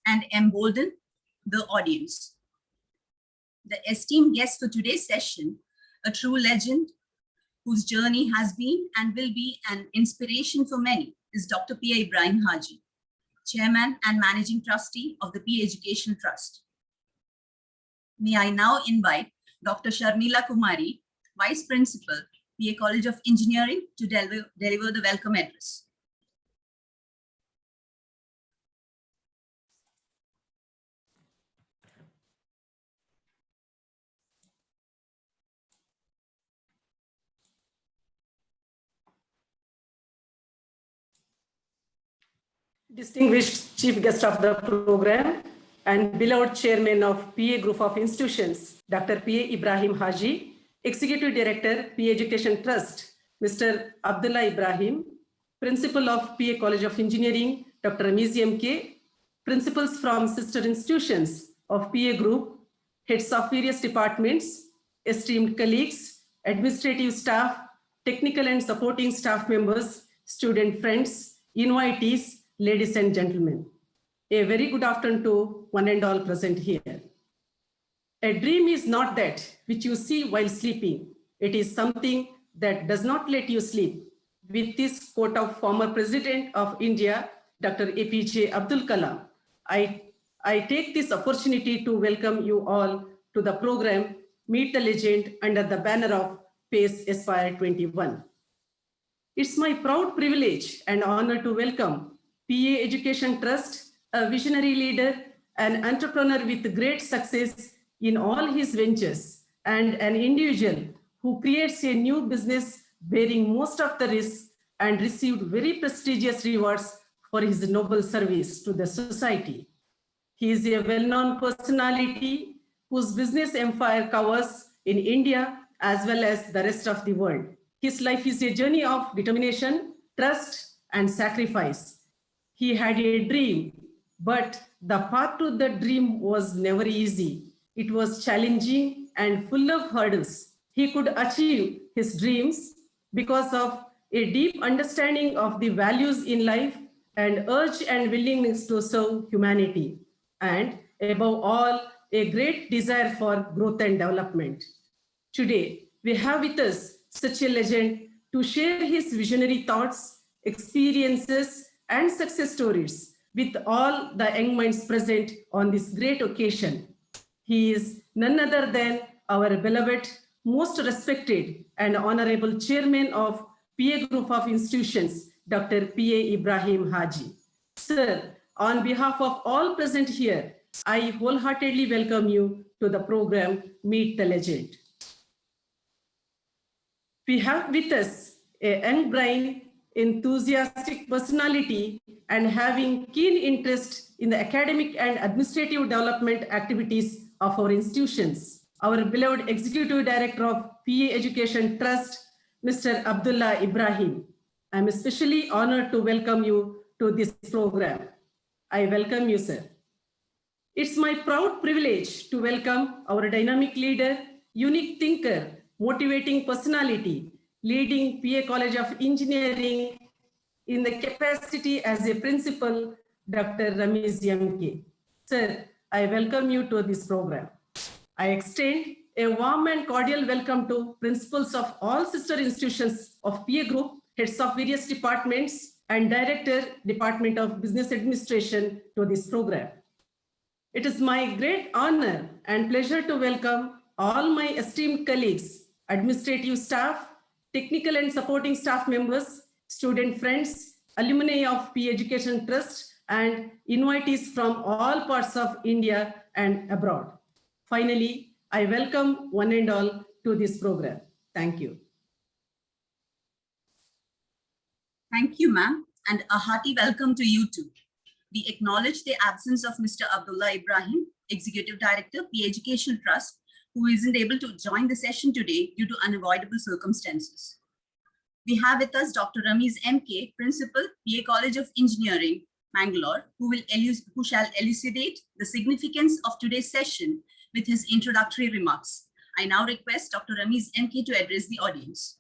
and embolden the audience. The esteemed guest for today's session, a true legend whose journey has been and will be an inspiration for many, is Dr. P.A. Ibrahim Haji, Chairman and Managing Trustee of the PA Education Trust. May I now invite Dr. Sharmila Kumari, Vice Principal, PA College of Engineering, to deliver the welcome address. Distinguished Chief Guest of the program and beloved Chairman of PA Group of Institutions, Dr. P.A. Ibrahim Haji, Executive Director, PA Education Trust, Mr. Abdullah Ibrahim, Principal of PA College of Engineering, Dr. Ramiz M.K., Principals from sister institutions of PA Group, Heads of various departments, esteemed colleagues, administrative staff, technical and supporting staff members, student friends, invitees, ladies and gentlemen, a very good afternoon to one and all present here. A dream is not that which you see while sleeping. It is something that does not let you sleep. With this quote of former President of India, Dr. APJ Abdul Kalam, I take this opportunity to welcome you all to the program Meet the Legend under the banner of PACE Aspire 21. It's my proud privilege and honor to welcome PA Education Trust, a visionary leader, an entrepreneur with great success in all his ventures, and an individual who creates a new business bearing most of the risks and received very prestigious rewards for his noble service to the society. He is a well-known personality whose business empire covers in India as well as the rest of the world. His life is a journey of determination, trust, and sacrifice. He had a dream, but the path to the dream was never easy. It was challenging and full of hurdles. He could achieve his dreams because of a deep understanding of the values in life and urge and willingness to serve humanity. And above all, a great desire for growth and development. Today, we have with us such a legend to share his visionary thoughts, experiences, and success stories with all the young minds present on this great occasion. He is none other than our beloved, most respected and honorable Chairman of PA Group of Institutions, Dr. P.A. Ibrahim Haji. Sir, on behalf of all present here, I wholeheartedly welcome you to the program Meet the Legend. We have with us a young brain, enthusiastic personality, and having keen interest in the academic and administrative development activities of our institutions. Our beloved Executive Director of PA Education Trust, Mr. Abdullah Ibrahim. I'm especially honored to welcome you to this program. I welcome you, sir. It's my proud privilege to welcome our dynamic leader, unique thinker, motivating personality, leading PA College of Engineering in the capacity as a principal, Dr. Ramiz M.K. Sir, I welcome you to this program. I extend a warm and cordial welcome to principals of all sister institutions of PA Group, heads of various departments, and Director, Department of Business Administration to this program. It is my great honor and pleasure to welcome all my esteemed colleagues, administrative staff, technical and supporting staff members, student friends, alumni of PA Education Trust, and invitees from all parts of India and abroad. Finally, I welcome one and all to this program. Thank you. Thank you, ma'am, and a hearty welcome to you too. We acknowledge the absence of Mr. Abdullah Ibrahim, Executive Director, PA Education Trust, who isn't able to join the session today due to unavoidable circumstances. We have with us Dr. Ramiz M.K., Principal, PA College of Engineering, Mangalore, who shall elucidate the significance of today's session with his introductory remarks. I now request Dr. Ramiz M.K. to address the audience.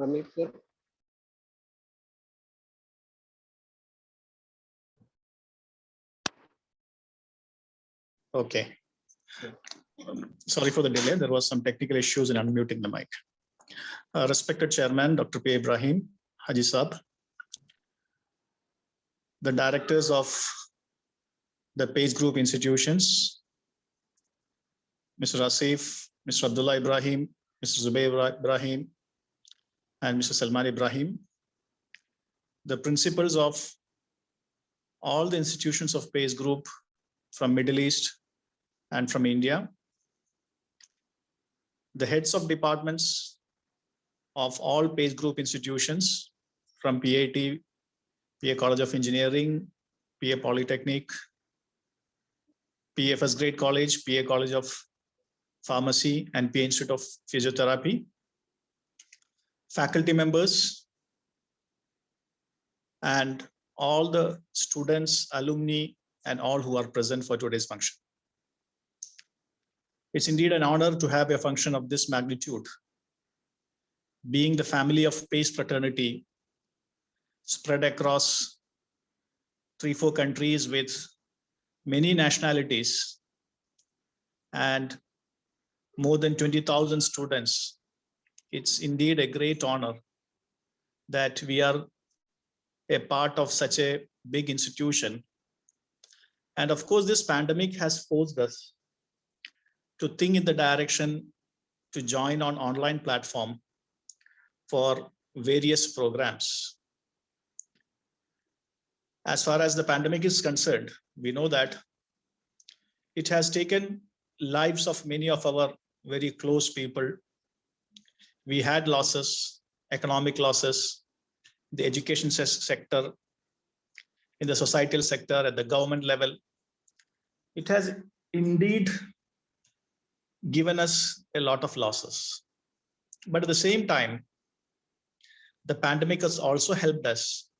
Ramit sir. Okay. Sorry for the delay. There was some technical issues in unmuting the mic. Respected Chairman, Dr. P. Ibrahim Haji Saab, the directors of the Page Group institutions, Mr. Asif, Mr. Abdullah Ibrahim, Mr. Zubair Ibrahim, and Mr. Salman Ibrahim, the principals of all the institutions of Page Group from Middle East and from India, the heads of departments of all Page Group institutions from PAT, PA College of Engineering, PA Polytechnic, PA First Grade College, PA College of Pharmacy, and PA Institute of Physiotherapy, faculty members, and all the students, alumni, and all who are present for today's function. It's indeed an honor to have a function of this magnitude, being the family of Page fraternity spread across 3-4 countries with many nationalities and more than 20,000 students. It's indeed a great honor that we are a part of such a big institution. And of course, this pandemic has forced us to think in the direction to join on online platform for various programs. As far as the pandemic is concerned, we know that it has taken lives of many of our very close people. We had losses, economic losses, the education sector, in the societal sector, at the government level. It has indeed given us a lot of losses. But at the same time, the pandemic has also helped us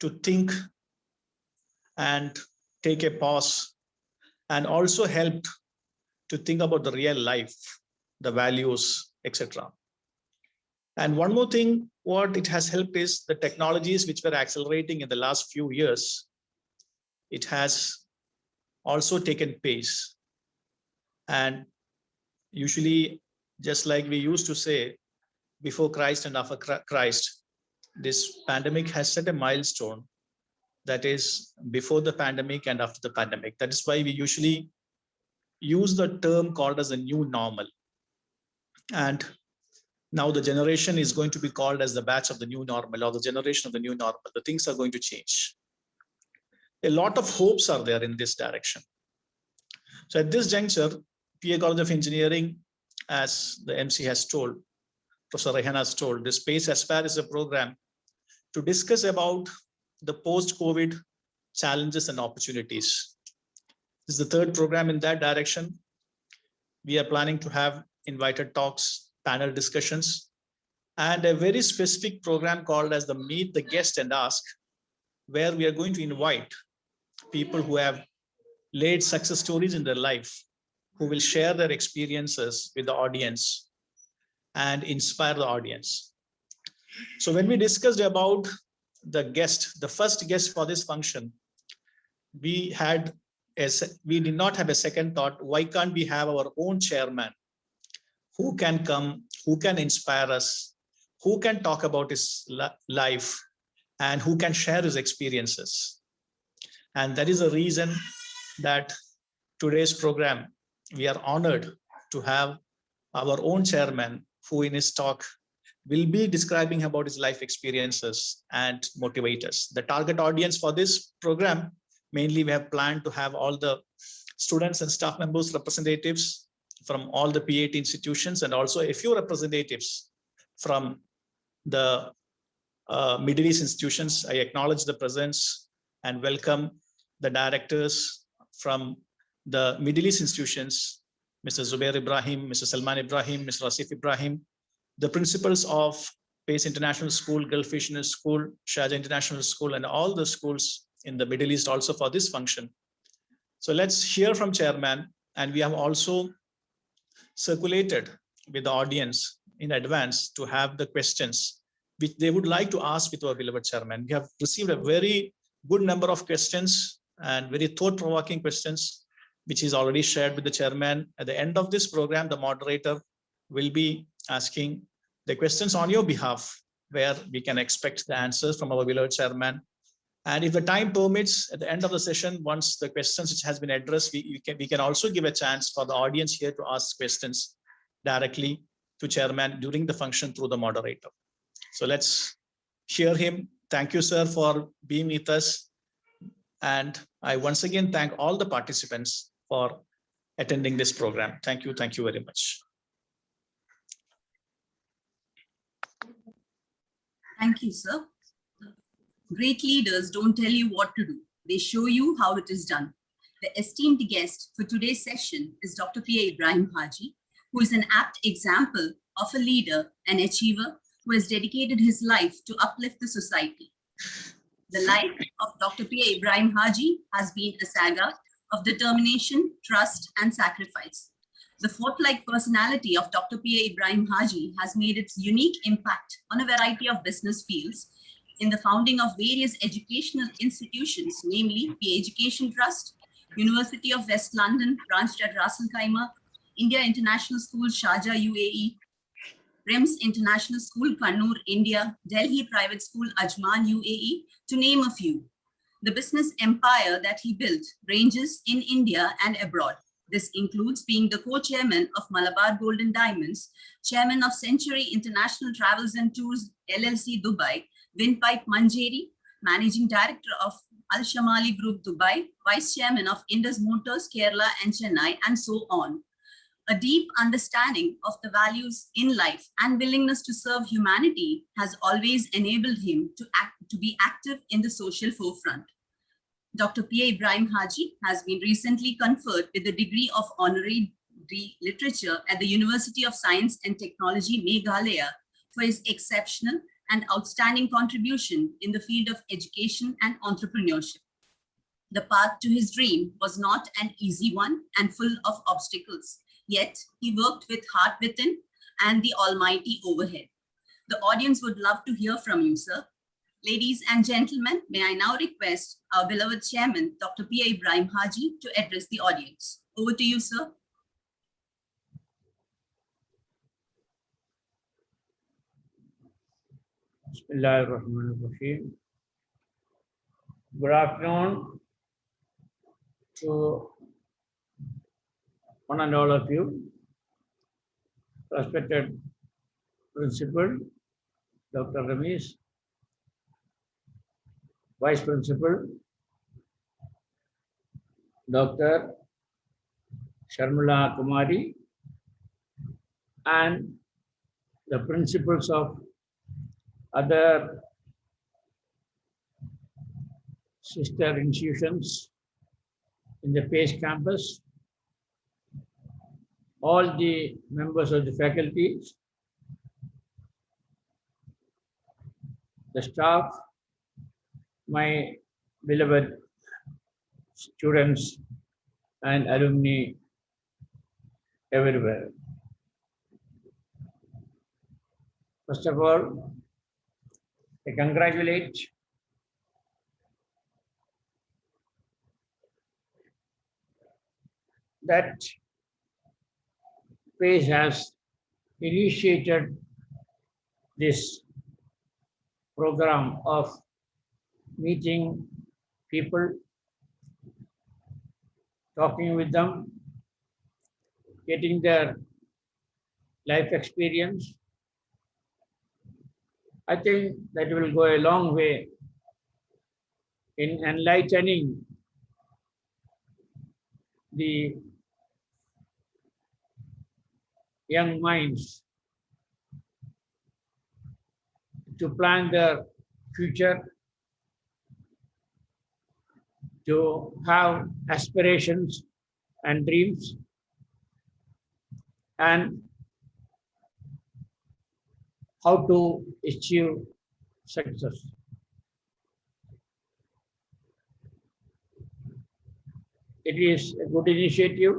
to think and take a pause, and also helped to think about the real life, the values, etc. And one more thing, what it has helped is the technologies which were accelerating in the last few years. It has also taken pace. And usually, just like we used to say, before Christ and after Christ, this pandemic has set a milestone, that is before the pandemic and after the pandemic. That is why we usually use the term called as a new normal. And now the generation is going to be called as the batch of the new normal, or the generation of the new normal. The things are going to change. A lot of hopes are there in this direction. So at this juncture, PA College of Engineering, as the MC has told, Professor Rehan has told, this PACE Aspire is a program to discuss about the post-COVID challenges and opportunities. This is the third program in that direction. We are planning to have invited talks, panel discussions, and a very specific program called as the Meet the Guest and Ask, where we are going to invite people who have laid success stories in their life, who will share their experiences with the audience and inspire the audience. So when we discussed about the guest, the first guest for this function, we did not have a second thought, why can't we have our own chairman who can come, who can inspire us, who can talk about his life, and who can share his experiences. And that is the reason that today's program, we are honored to have our own chairman, who in his talk will be describing about his life experiences and motivate us. The target audience for this program, mainly we have planned to have all the students and staff members representatives from all the PAT institutions, and also a few representatives from the Middle East institutions. I acknowledge the presence and welcome the directors from the Middle East institutions, Mr. Zubair Ibrahim, Mr. Salman Ibrahim, Mr. Asif Ibrahim, the principals of PACE International School, Gulf Asian School, Sharjah International School, and all the schools in the Middle East also for this function. So let's hear from chairman, and we have also circulated with the audience in advance to have the questions which they would like to ask with our beloved chairman. We have received a very good number of questions and very thought-provoking questions, which is already shared with the chairman. At the end of this program, the moderator will be asking the questions on your behalf, where we can expect the answers from our beloved chairman. And if the time permits, at the end of the session, once the questions which has been addressed, we can also give a chance for the audience here to ask questions directly to chairman during the function through the moderator. So let's hear him. Thank you, sir, for being with us. And I once again thank all the participants for attending this program. Thank you. Thank you very much. Thank you, sir. Great leaders don't tell you what to do. They show you how it is done. The esteemed guest for today's session is Dr. P.A. Ibrahim Haji, who is an apt example of a leader, an achiever, who has dedicated his life to uplift the society. The life of Dr. P.A. Ibrahim Haji has been a saga of determination, trust, and sacrifice. The forth-like personality of Dr. P.A. Ibrahim Haji has made its unique impact on a variety of business fields in the founding of various educational institutions, namely PA Education Trust, University of West London, branched at Ras Al Khaimah, India International School, Sharjah, UAE, RIMS International School, Kannur, India, Delhi Private School, Ajman, UAE, to name a few. The business empire that he built ranges in India and abroad. This includes being the co-chairman of Malabar Gold and Diamonds, chairman of Century International Travels and Tours, LLC, Dubai, Windpipe Manjeri, managing director of Al Shamali Group, Dubai, vice chairman of Indus Motors, Kerala and Chennai, and so on. A deep understanding of the values in life and willingness to serve humanity has always enabled him to be active in the social forefront. Dr. P.A. Ibrahim Haji has been recently conferred with the degree of Honorary Literature at the University of Science and Technology, Meghalaya, for his exceptional and outstanding contribution in the field of education and entrepreneurship. The path to his dream was not an easy one and full of obstacles, yet he worked with heart within and the Almighty overhead. The audience would love to hear from you, sir. Ladies and gentlemen, may I now request our beloved chairman, Dr. P.A. Ibrahim Haji, to address the audience. Over to you, sir. Bismillahirrahmanirrahim. Good afternoon to one and all of you. Respected Principal, Dr. Ramesh, Vice Principal, Dr. Sharmila Kumari, and the principals of other sister institutions in the PACE campus, all the members of the faculties, the staff, my beloved students and alumni everywhere. First of all, I congratulate that PACE has initiated this program of meeting people, talking with them, getting their life experience. I think that will go a long way in enlightening the young minds to plan their future, to have aspirations and dreams, and how to achieve success. It is a good initiative.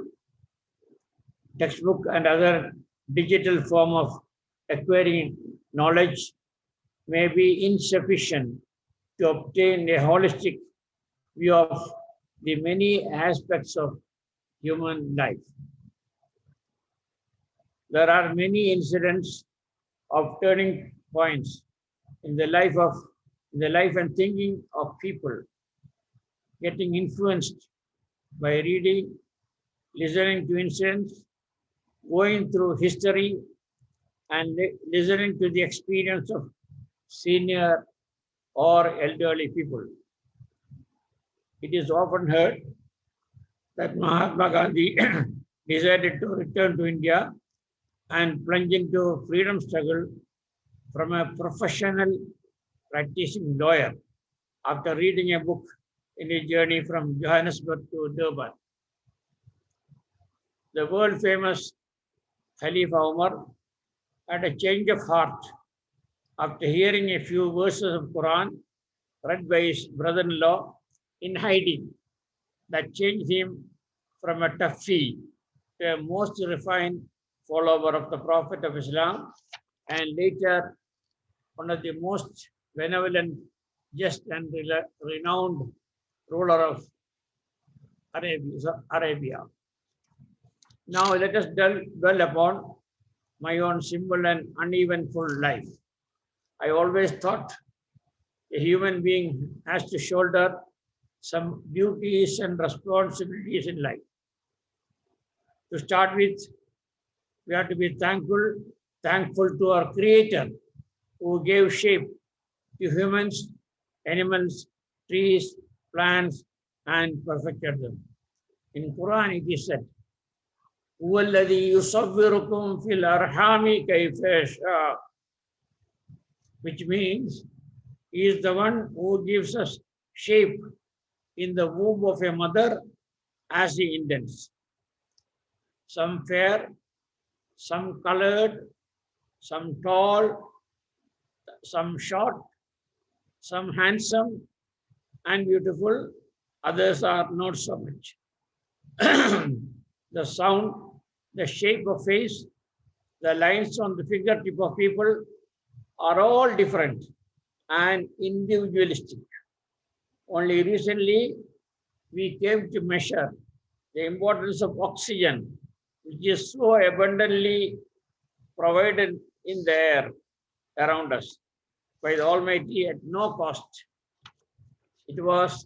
Textbook and other digital form of acquiring knowledge may be insufficient to obtain a holistic view of the many aspects of human life. There are many incidents of turning points in the life and thinking of people, getting influenced by reading, listening to incidents, going through history, and listening to the experience of senior or elderly people. It is often heard that Mahatma Gandhi decided to return to India and plunge into freedom struggle from a professional practicing lawyer after reading a book in his journey from Johannesburg to Durban. The world famous Khalifa Umar had a change of heart after hearing a few verses of Quran read by his brother-in-law in hiding that changed him from a toughie to a most refined follower of the Prophet of Islam and later one of the most benevolent, just and renowned ruler of Arabia. Now let us dwell upon my own simple and uneventful life. I always thought a human being has to shoulder some duties and responsibilities in life. To start with, we have to be thankful to our Creator who gave shape to humans, animals, trees, plants, and perfected them. In Quran it is said, هو الذي يصوركم في الأرحام كيف يشاء, which means he is the one who gives us shape in the womb of a mother as he intends. Some fair, some colored, some tall, some short, some handsome and beautiful, others are not so much. The sound, the shape of face, the lines on the fingertip of people are all different and individualistic. Only recently, we came to measure the importance of oxygen, which is so abundantly provided in the air around us by the Almighty at no cost. It was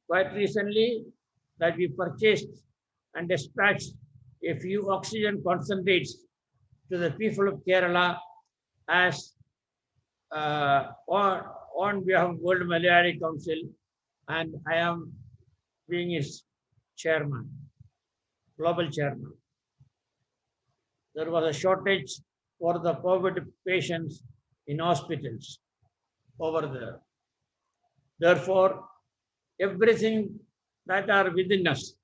quite recently that we purchased and dispatched a few oxygen concentrates to the people of Kerala as on behalf of World Malaria Council, and I am being its chairman, global chairman. There was a shortage for the COVID patients in hospitals over there. Therefore, everything that are within us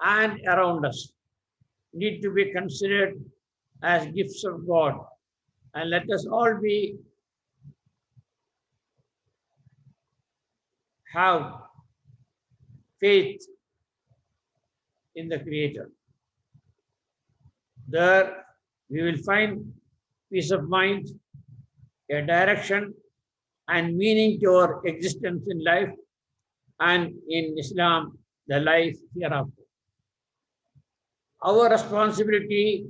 and around us need to be considered as gifts of God. And let us all have faith in the Creator. There we will find peace of mind, a direction and meaning to our existence in life, and in Islam, the life hereafter. Our responsibility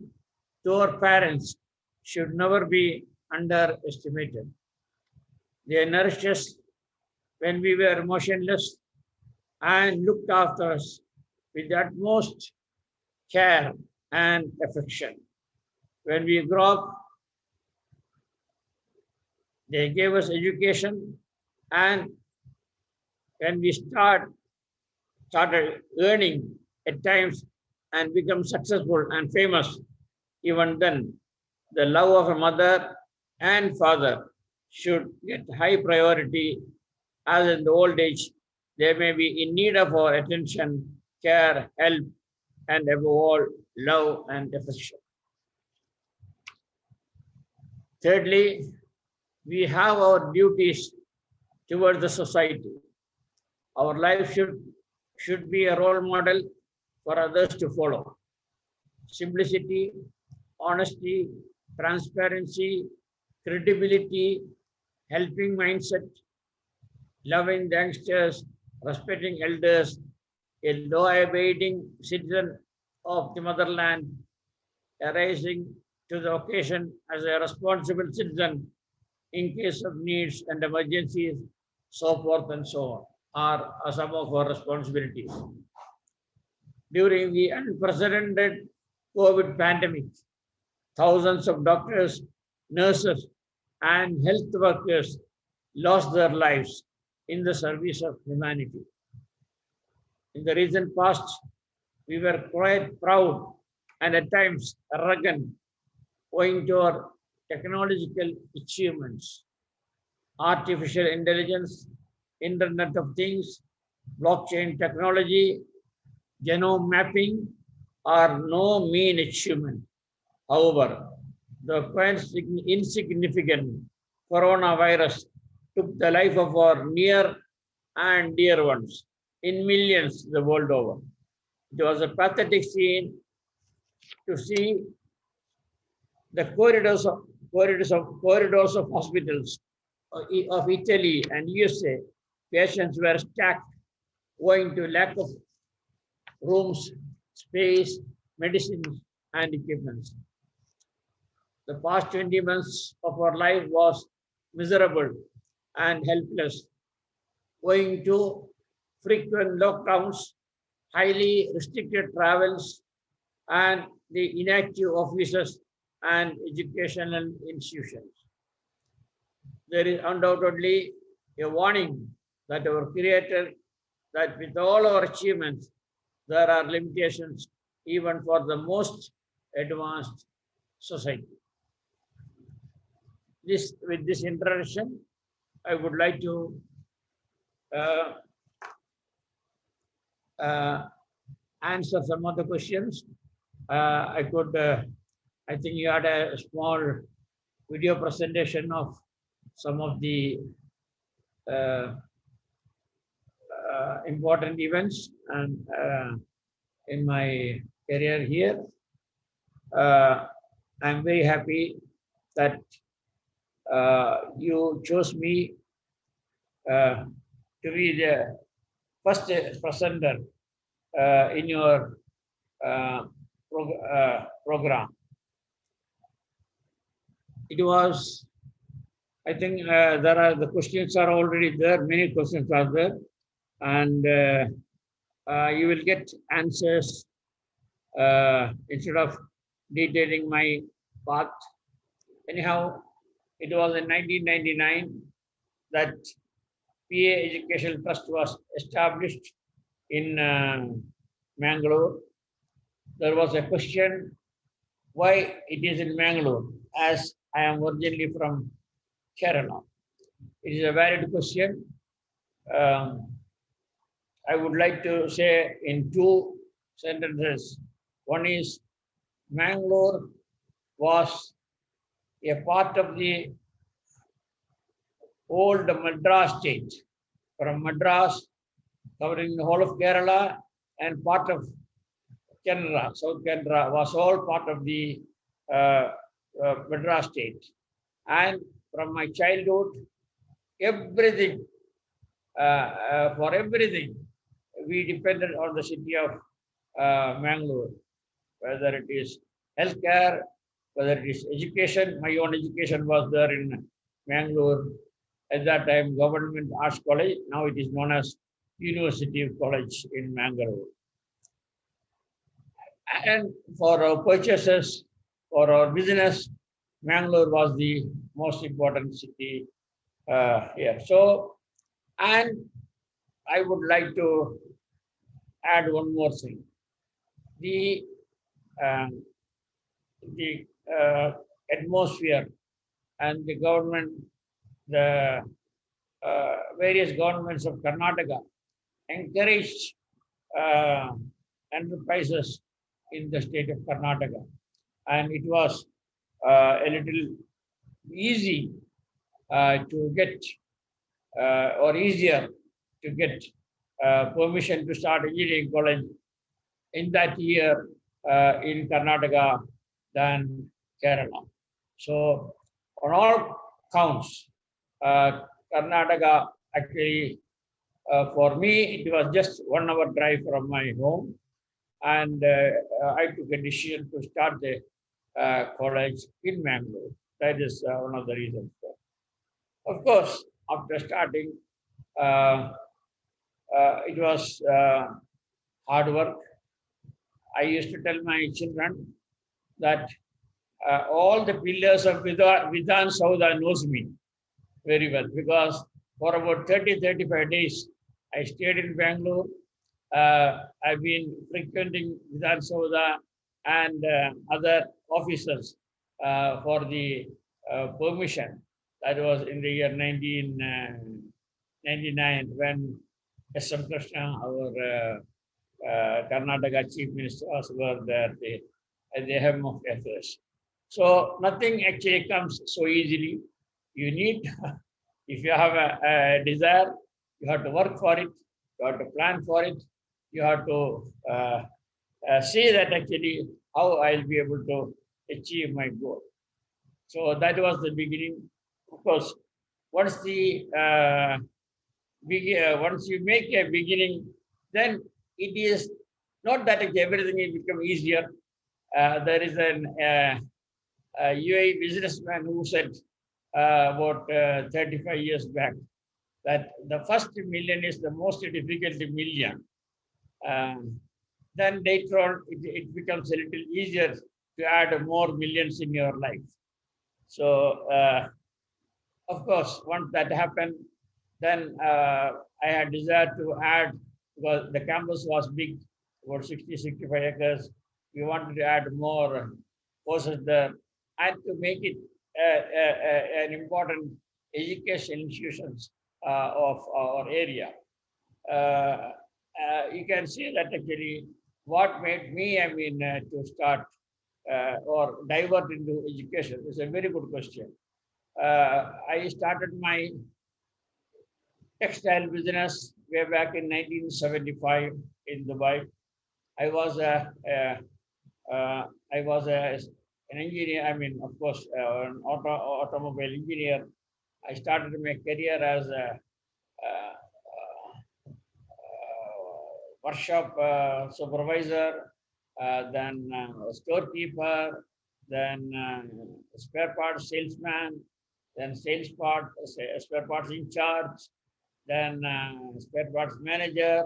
to our parents should never be underestimated. They nourished us when we were motionless and looked after us with the utmost care and affection. When we grow up, they gave us education, and when we started earning at times and become successful and famous, even then, the love of a mother and father should get high priority, as in the old age, they may be in need of our attention, care, help, and above all, love and affection. Thirdly, we have our duties towards the society. Our life should be a role model for others to follow. Simplicity, honesty, transparency, credibility, helping mindset, loving the youngsters, respecting elders, a law-abiding citizen of the motherland, arising to the occasion as a responsible citizen in case of needs and emergencies, so forth and so on, are some of our responsibilities. During the unprecedented COVID pandemic, thousands of doctors, nurses, and health workers lost their lives in the service of humanity. In the recent past, we were quite proud and at times arrogant owing to our technological achievements. Artificial intelligence, Internet of Things, blockchain technology, genome mapping are no mean achievement. However, the quite insignificant coronavirus took the life of our near and dear ones in millions the world over. It was a pathetic scene to see the corridors of hospitals of Italy and USA. Patients were stacked owing to lack of rooms, space, medicines, and equipments. The past 20 months of our life was miserable and helpless, owing to frequent lockdowns, highly restricted travels, and the inactive offices and educational institutions. There is undoubtedly a warning that our Creator, that with all our achievements, there are limitations even for the most advanced society. With this introduction, I would like to answer some of the questions. I think you had a small video presentation of some of the important events and in my career here. I'm very happy that you chose me to be the first presenter in your program. It was, I think the questions are already there, many questions are there, and you will get answers instead of detailing my path. Anyhow, it was in 1999 that PA Educational Trust was established in Mangalore. There was a question why it is in Mangalore, as I am originally from Kerala. It is a valid question. I would like to say in two sentences. One is Mangalore was a part of the old Madras state, from Madras covering the whole of Kerala and part of Canada, South Canada was all part of the Madras state. And from my childhood, everything, for everything, we depended on the city of Mangalore, whether it is healthcare, whether it is education. My own education was there in Mangalore. At that time, Government Arts College. Now it is known as University College in Mangalore. And for our purchases, for our business, Mangalore was the most important city here. So, and I would like to add one more thing. The atmosphere and the government, the various governments of Karnataka encouraged enterprises in the state of Karnataka, and it was a little easy to get or easier to get permission to start engineering college in that year in Karnataka than Kerala. So on all counts, Karnataka actually, for me, it was just 1 hour drive from my home. And I took a decision to start the college in Mangalore. That is one of the reasons. Of course, after starting, uh, it was hard work. I used to tell my children that all the pillars of Vidhan Sauda knows me very well, because for about 30-35 days, I stayed in Bangalore. I've been frequenting Vidhan Sauda and other officers for the permission. That was in the year 1999 when S.M. Krishna, our Karnataka Chief Minister, were there at the helm of affairs. So nothing actually comes so easily. You need, if you have a desire, you have to work for it, you have to plan for it, you have to see that actually how I'll be able to achieve my goal. So that was the beginning. Of course, once once you make a beginning, then it is not that everything will become easier. There is an UAE businessman who said about 35 years back that the first million is the most difficult million. Then later on, it becomes a little easier to add more millions in your life. So, of course, once that happened, then I had desire to add, because the campus was big, about 60-65 acres. We wanted to add more courses there and to make it an important education institutions of our area. You can see that actually what made me, to start or divert into education is a very good question. I started my textile business way back in 1975 in Dubai. I was an engineer. Of course, an automobile engineer. I started my career as a workshop supervisor, then storekeeper, then spare parts salesman, then spare parts in charge, then spare parts manager.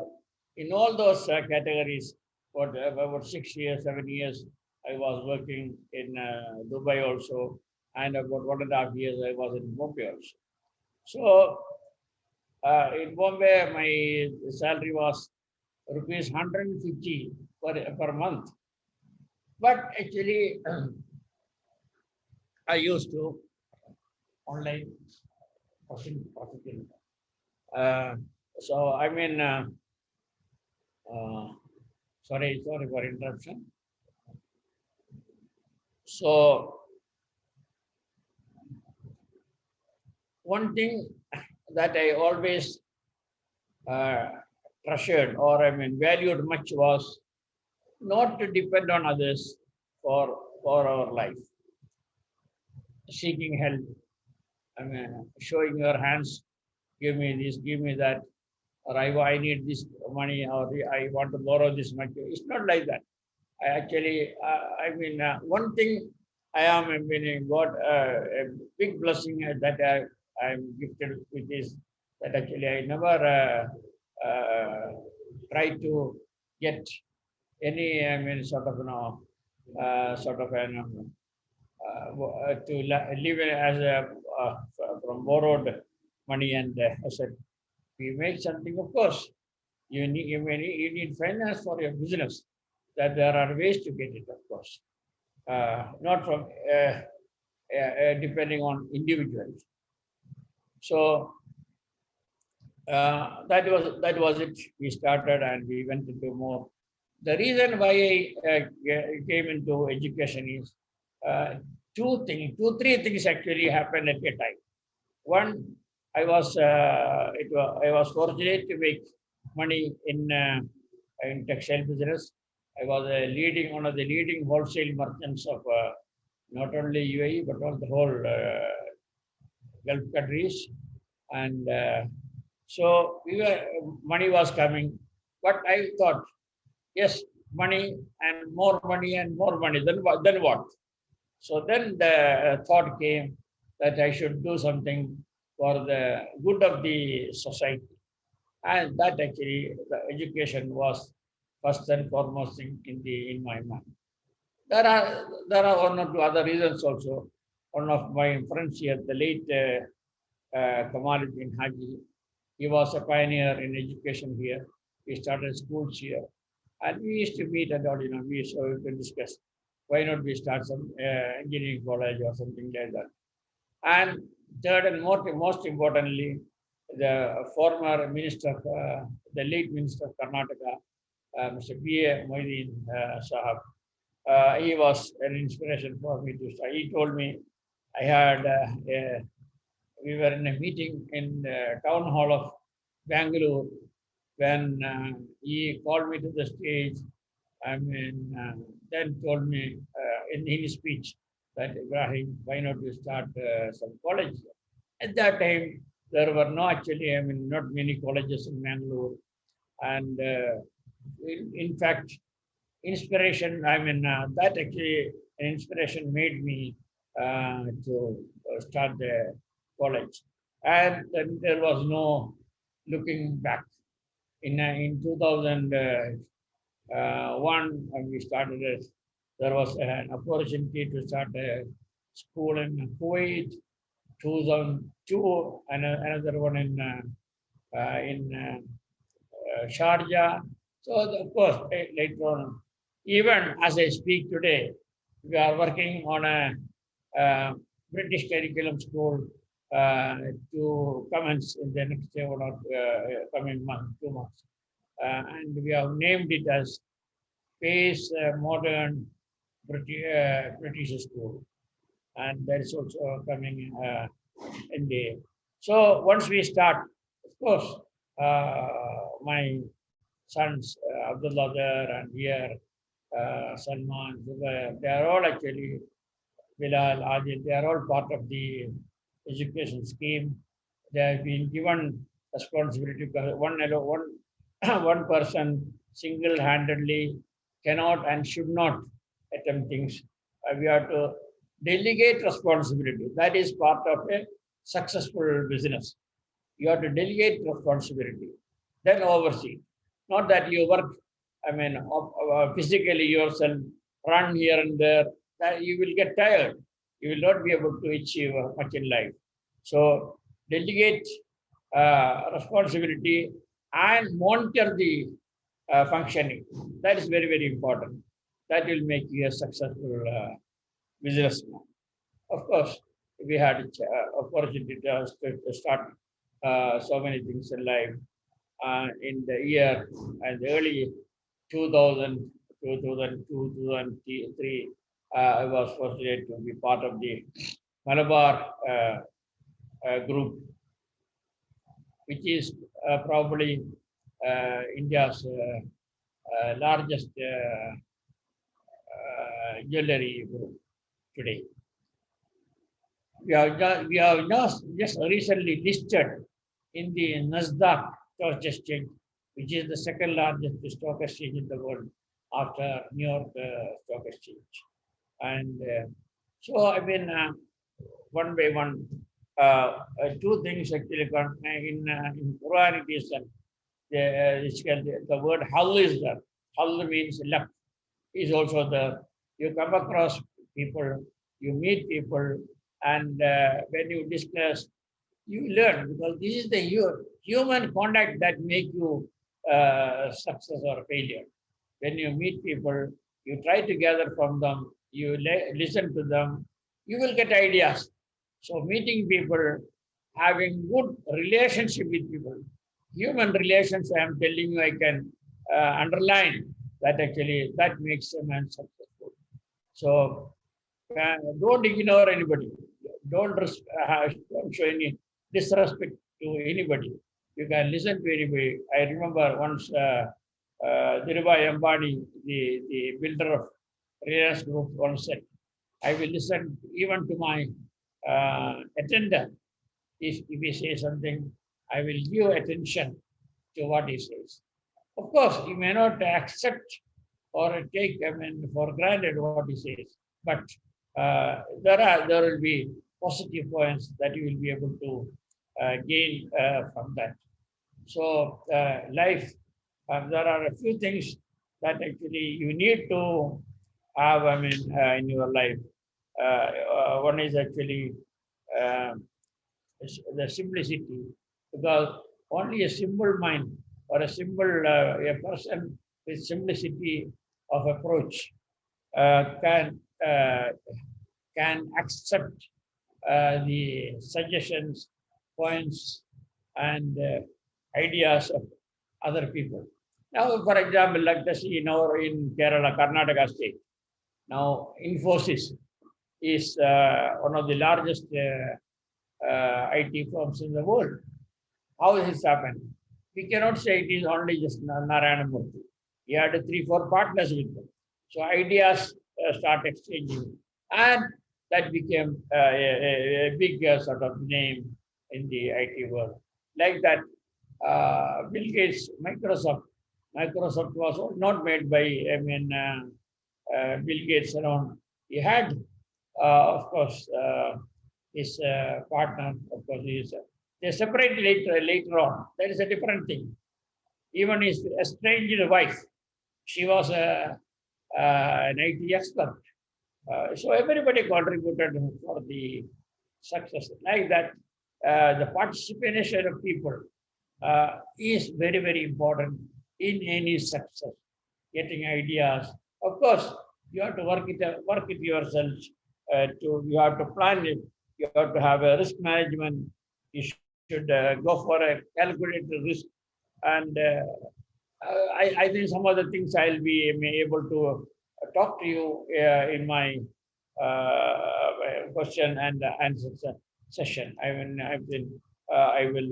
In all those categories, for about 6 years, 7 years, I was working in Dubai also, and about 1.5 years I was in Bombay also. So in Bombay, my salary was rupees 150 per month. But actually, I used to online processing. So sorry for interruption. So one thing that I always treasured or valued much was not to depend on others for our life. Seeking help, showing your hands, give me this, give me that, or I need this money, or I want to borrow this money. It's not like that. I actually, one thing I am got a big blessing that I'm gifted with is that actually I never try to get any sort of to live as a from borrowed money. And I said, we make something. Of course, you need finance for your business. That there are ways to get it, of course, not from depending on individuals. So that was it. We started and we went into more. The reason why I came into education is two, three things actually happened at a time. One, I was fortunate to make money in textile business. I was one of the leading wholesale merchants of not only UAE, but all the whole Gulf countries. And so money was coming. But I thought, yes, money and more money and more money. Then what? So then the thought came that I should do something for the good of the society. And that actually, the education was first and foremost thing in my mind. There are one or two other reasons also. One of my friends here, the late Kamaluddin Haji, he was a pioneer in education here. He started schools here, and we used to meet and all. We so we could discuss why not we start some engineering college or something like that. And third and most importantly, the former minister, the late minister of Karnataka, Mr. P.A. Moideen Sahab, he was an inspiration for me to start. He told me I had we were in a meeting in the town hall of Bangalore when he called me to the stage. Then told me in his speech that Ibrahim, why not you start some college? At that time, there were no actually, not many colleges in Bangalore, and in fact, inspiration. That actually an inspiration made me to start the college, and then there was no looking back. In 2001, when we started it, there was an opportunity to start a school in Kuwait. 2002, and another one in Sharjah. So of course, later on, even as I speak today, we are working on a British curriculum school to commence in the next one or coming month, 2 months. And we have named it as Pace Modern British School. And that is also coming in the. So once we start, of course, my sons, Abdullah there and here, Salman, Zubair, they are all actually, Bilal, Adil, they are all part of the education scheme. They have been given responsibility because one person single-handedly cannot and should not attempt things. We have to delegate responsibility. That is part of a successful business. You have to delegate responsibility, then oversee. Not that you work, physically yourself, run here and there, that you will get tired. You will not be able to achieve much in life. So delegate responsibility and monitor the functioning. That is very, very important. That will make you a successful businessman. Of course, we had opportunity to start so many things in life. In the year and the early 2000, 2002, 2003, I was fortunate to be part of the Malabar group, which is probably India's largest jewelry group today. We have just recently listed in the Nasdaq Stock Exchange, which is the second largest stock exchange in the world after New York Stock Exchange. And so one by one, two things actually in Quran it is the word hal is there. Hal means luck is also there. You come across people, you meet people, and when you discuss, you learn, because this is the human contact that make you success or failure. When you meet people, you try to gather from them, you listen to them, you will get ideas. So meeting people, having good relationship with people, human relations, I am telling you, I can underline that actually that makes a man successful. So don't ignore anybody. Don't show any disrespect to anybody. You can listen to anybody. I remember once Dhirubhai Ambani, the builder of Reliance Group, once said, I will listen even to my attendant. If he says something, I will give attention to what he says. Of course, you may not accept or take for granted what he says, but there will be positive points that you will be able to gain from that. So life, there are a few things that actually you need to have, in your life. One is actually the simplicity, because only a simple mind or a person with simplicity of approach can accept the suggestions, points, and ideas of other people. Now, for example, like this in Kerala, Karnataka state. Now, Infosys is one of the largest IT firms in the world. How has this happened? We cannot say it is only just Narayana Murthy. He had 3-4 partners with them. So ideas start exchanging, and that became a big sort of name in the IT world. Like that, Bill Gates, Microsoft was not made by Bill Gates alone. He had, of course, his partner. Of course, they separated later on. That is a different thing. Even his estranged wife, she was an IT expert. So everybody contributed for the success. Like that, the participation of people is very, very important in any success. Getting ideas. Of course, you have to work it yourself. You have to plan it. You have to have a risk management. You should go for a calculated risk. And I think some of the things I'll be able to talk to you in my question and answer session. I will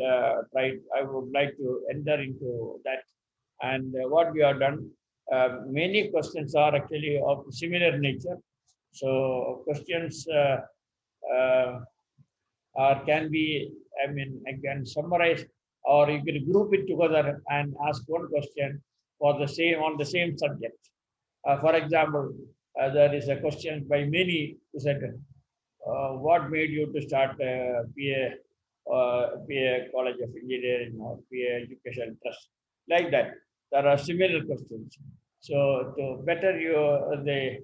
try. I would like to enter into that. And what we have done, many questions are actually of similar nature. So questions can be, I can summarize, or you can group it together and ask one question for the same on the same subject. For example, there is a question by many who said, what made you to start PA College of Engineering or PA Education Trust? Like that. There are similar questions. So to better they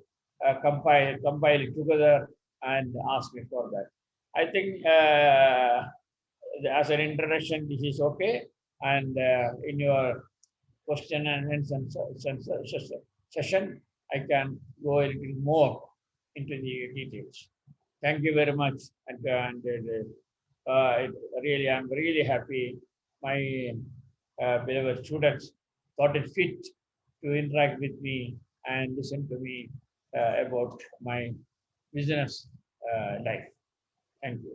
compile it together and ask me for that. I think as an introduction, this is okay. And in your question and answer session, I can go a little more into the details. Thank you very much. And really, I'm really happy. My beloved students thought it fit to interact with me and listen to me about my business life. Thank you.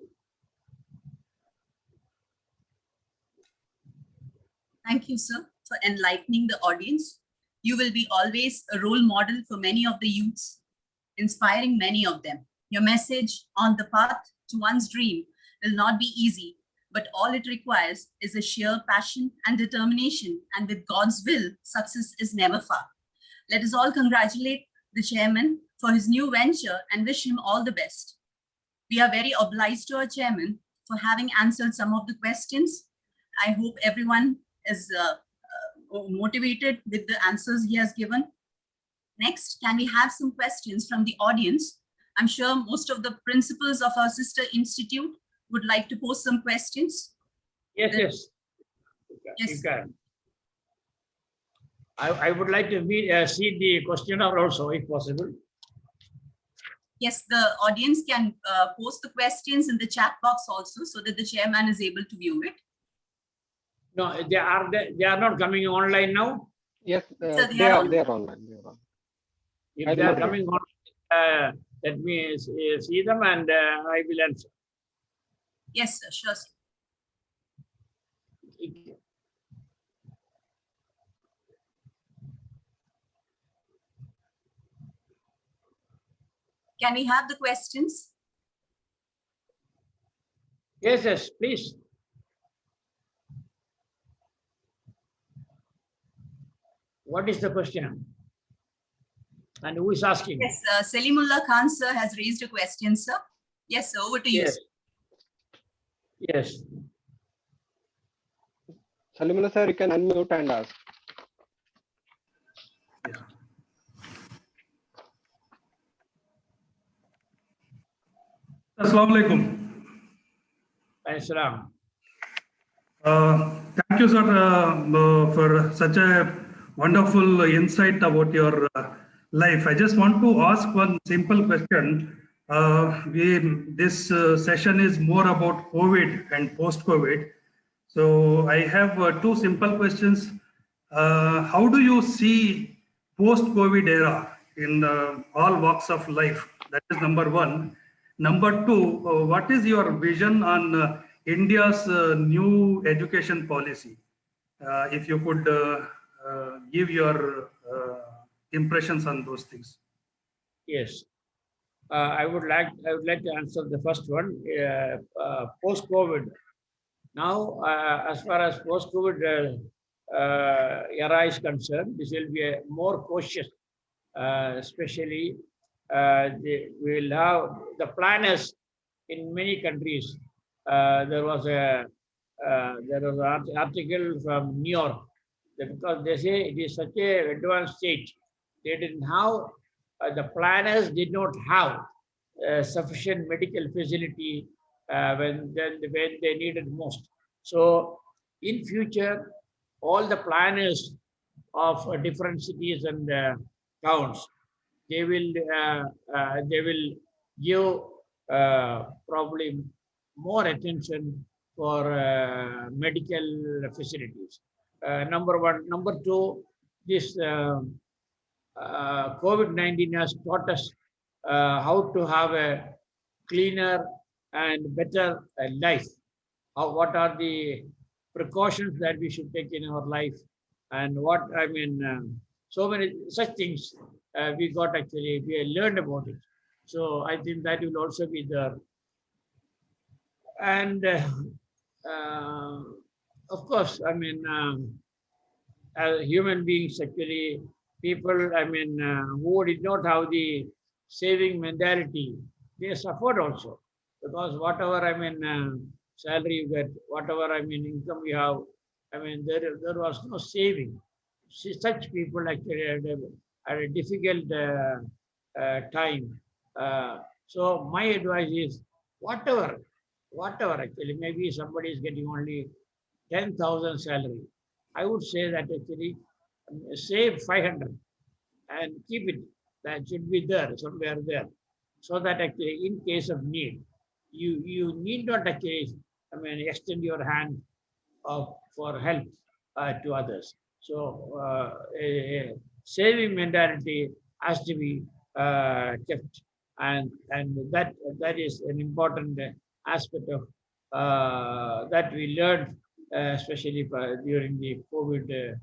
Thank you, sir, for enlightening the audience. You will be always a role model for many of the youths, inspiring many of them. Your message on the path to one's dream will not be easy, but all it requires is a sheer passion and determination. And with God's will, success is never far. Let us all congratulate the chairman for his new venture and wish him all the best. We are very obliged to our chairman for having answered some of the questions. I hope everyone is motivated with the answers he has given. Next, can we have some questions from the audience? I'm sure most of the principals of our sister institute would like to pose some questions. Yes, yes. Yes. You can. I would like to see the questioner also, if possible. Yes, the audience can post the questions in the chat box also, so that the chairman is able to view it. No, they are not coming online now. Yes, So they are online. They are on. If they are coming on, let me see them and I will answer. Yes, sir, sure, sir. Can we have the questions? Yes, yes, please. What is the question? And who is asking? Yes, Salimullah Khan sir has raised a question, sir. Yes, sir, over to you. Yes. Sir. Yes. Salimullah sir, you can unmute and ask. Assalamu alaikum. Assalam. Thank you, sir, for such a wonderful insight about your life. I just want to ask one simple question. This session is more about COVID and post-COVID. So I have two simple questions. How do you see post-COVID era in all walks of life? That is number one. Number two, what is your vision on India's new education policy? If you could give your impressions on those things. Yes. I would like to answer the first one. Post-COVID. Now, as far as post-COVID era is concerned, this will be a more cautious, especially we will have the planners in many countries. There was an article from New York that because they say it is such a advanced state, they didn't have the planners did not have sufficient medical facility when they needed most. So in future, all the planners of different cities and towns, they will give probably more attention for medical facilities. Number one. Number two, this COVID-19 has taught us how to have a cleaner and better life. What are the precautions that we should take in our life, and what so many such things we learned about it. So I think that will also be there. And of course, as human beings, actually, people, who did not have the saving mentality, they suffered also, because whatever salary you get, whatever income you have, there was no saving. Such people actually had a difficult time. So my advice is, whatever actually, maybe somebody is getting only 10,000 salary. I would say that actually save 500 and keep it. That should be there, somewhere there, so that actually in case of need, you need not actually extend your hand for help to others. So a saving mentality has to be kept, and that is an important aspect of that we learned, especially during the COVID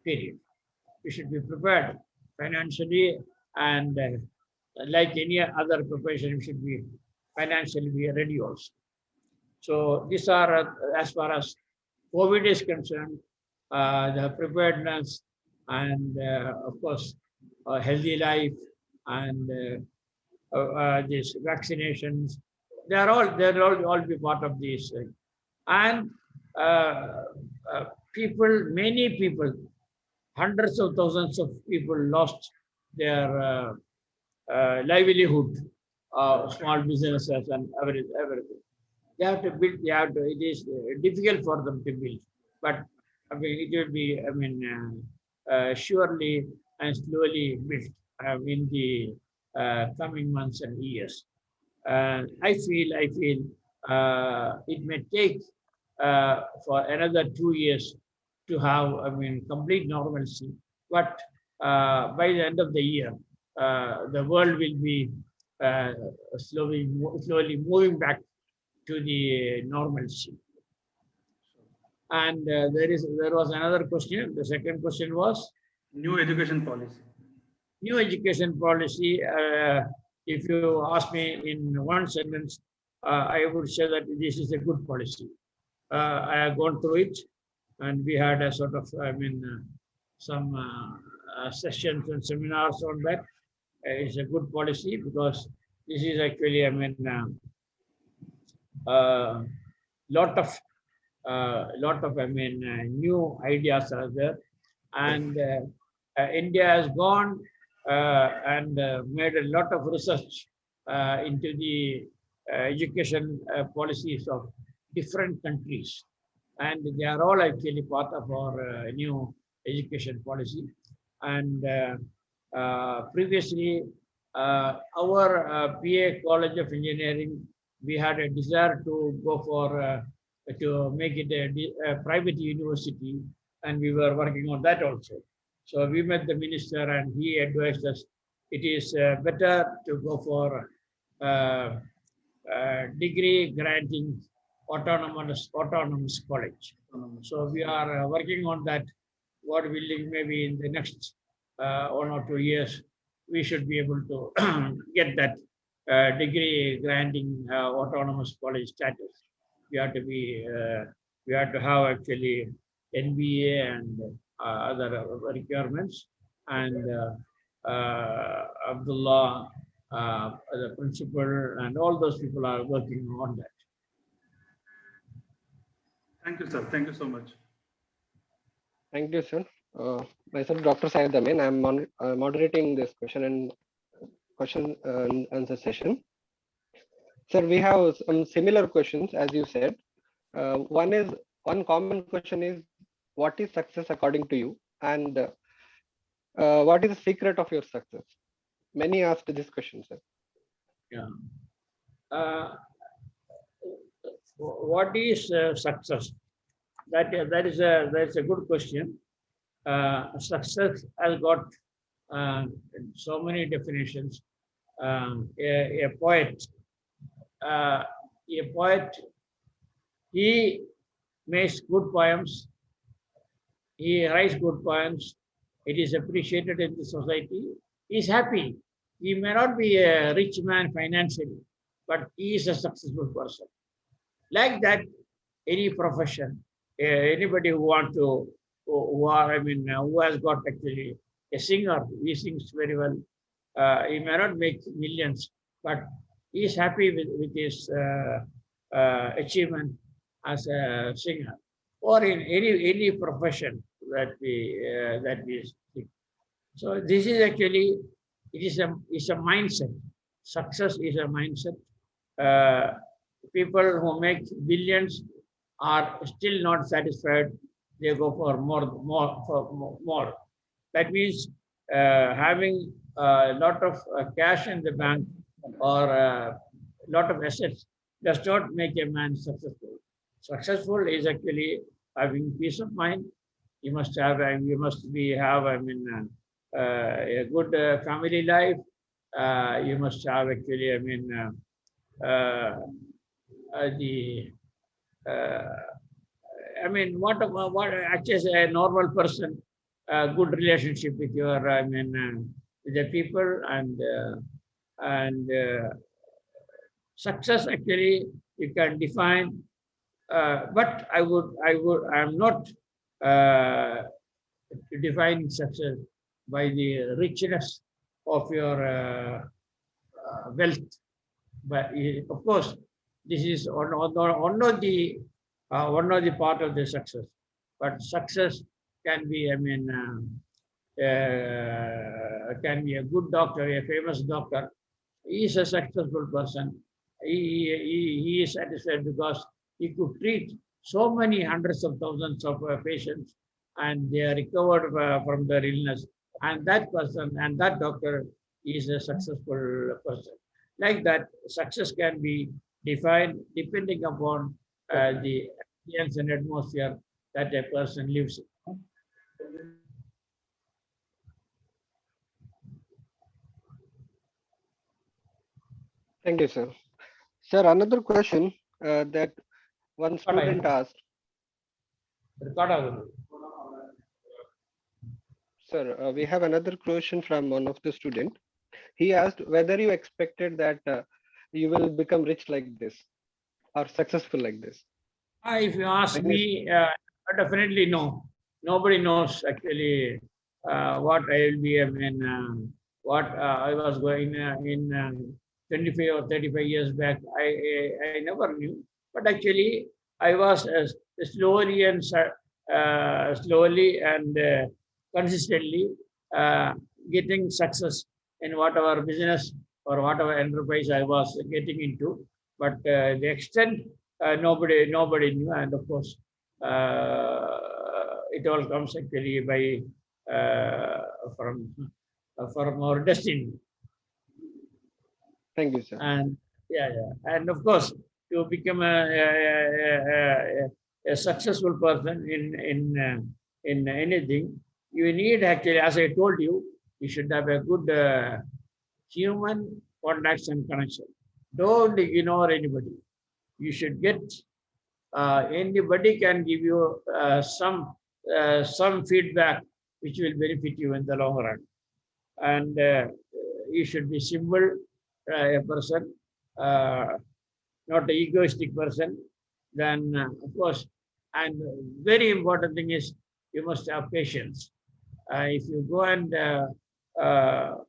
period. We should be prepared financially, and like any other profession, we should be financially be ready also. So these are as far as COVID is concerned, the preparedness, and of course, a healthy life, and these vaccinations. They'll all be part of these. And many people, hundreds of thousands of people lost their livelihood, small businesses and everything. They have to build. It is difficult for them to build, but it will be. Surely and slowly built in the coming months and years. I feel it may take for another 2 years to have complete normalcy, but by the end of the year, the world will be slowly moving back to the normalcy. And there was another question. The second question was New education policy. new education policy. if you ask me in one sentence, I would say that this is a good policy. I have gone through it, and we had a sort of, some sessions and seminars on that. It's a good policy because this is actually, lot of, new ideas are there, and India has gone and made a lot of research into the education policies of different countries, and they are all actually part of our new education policy. And previously, our PA College of Engineering, we had a desire to go for to make it a private university, and we were working on that also. So we met the minister, and he advised us it is better to go for degree granting autonomous college. So we are working on that. God willing, maybe in the next 1 or 2 years, we should be able to get that degree granting autonomous college status. We have to be, we have to have actually NBA and other requirements. And Abdullah, the principal, and all those people are working on that. Thank you, sir. Thank you so much. Thank you, sir. Myself, Dr. Syed Amin. I'm moderating this question and answer session. Sir, we have some similar questions, as you said. One common question is, what is success according to you? And what is the secret of your success? Many asked this question, sir. Yeah. What is success? That's a good question. Success has got so many definitions. A poet, he makes good poems. He writes good poems. It is appreciated in the society. He's happy. He may not be a rich man financially, but he is a successful person. Like that, any profession, anybody who want to, who has got actually a singer, he sings very well. He may not make millions, but he is happy with his achievement as a singer, or in any profession that we see. So this is actually, it's a mindset. Success is a mindset. People who make billions are still not satisfied. They go for more. That means having a lot of cash in the bank or a lot of assets does not make a man successful. Successful is actually having peace of mind. You must have, a good family life. You must have actually, what actually a normal person, good relationship with your, with the people, and success actually you can define, but I'm not defining success by the richness of your wealth. But of course, this is one of the part of the success. But success can be, can be a good doctor, a famous doctor. He is a successful person. He is satisfied because he could treat so many hundreds of thousands of patients, and they are recovered from their illness. And that person and that doctor is a successful person. Like that, success can be defined depending upon the ambience and atmosphere that a person lives in. Thank you, sir. Sir, another question that one student asked. Sir, we have another question from one of the students. he asked whether you expected that you will become rich like this or successful like this. If you ask When is- me, definitely no. Nobody knows actually what I will be. I mean, what I was going in 25 or 35 years back. I never knew. But actually, I was slowly and consistently getting success in whatever business or whatever enterprise I was getting into. But the extent nobody knew, and of course, it all comes actually by from from our destiny. Thank you, sir. And and of course, to become a successful person in anything, you need actually, as I told you, you should have a good human contacts and connection. Don't ignore anybody. You should get anybody can give you some feedback which will benefit you in the long run. And you should be simple, a person, not an egoistic person. Then, of course, and very important thing is you must have patience. If you go and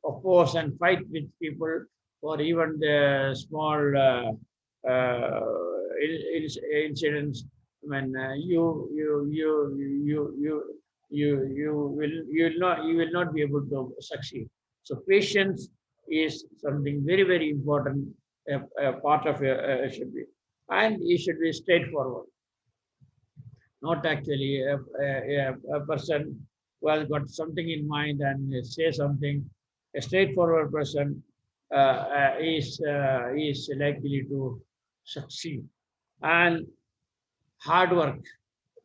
oppose and fight with people for even the small incidents, I mean, you will not be able to succeed. So patience is something very important, a part of your should be, and you should be straightforward, not actually a person who has got something in mind and say something. A straightforward person is likely to succeed. And hard work,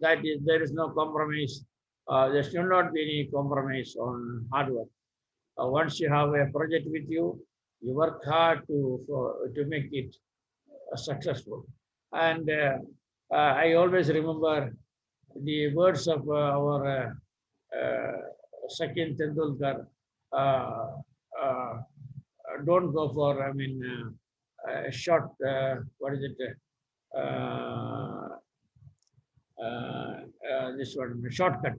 that is, there is no compromise. There should not be any compromise on hard work. Once you have a project with you, you work hard to make it successful. And I always remember the words of our Sachin Tendulkar. Don't go for, I mean, short, what is it? This one, shortcut.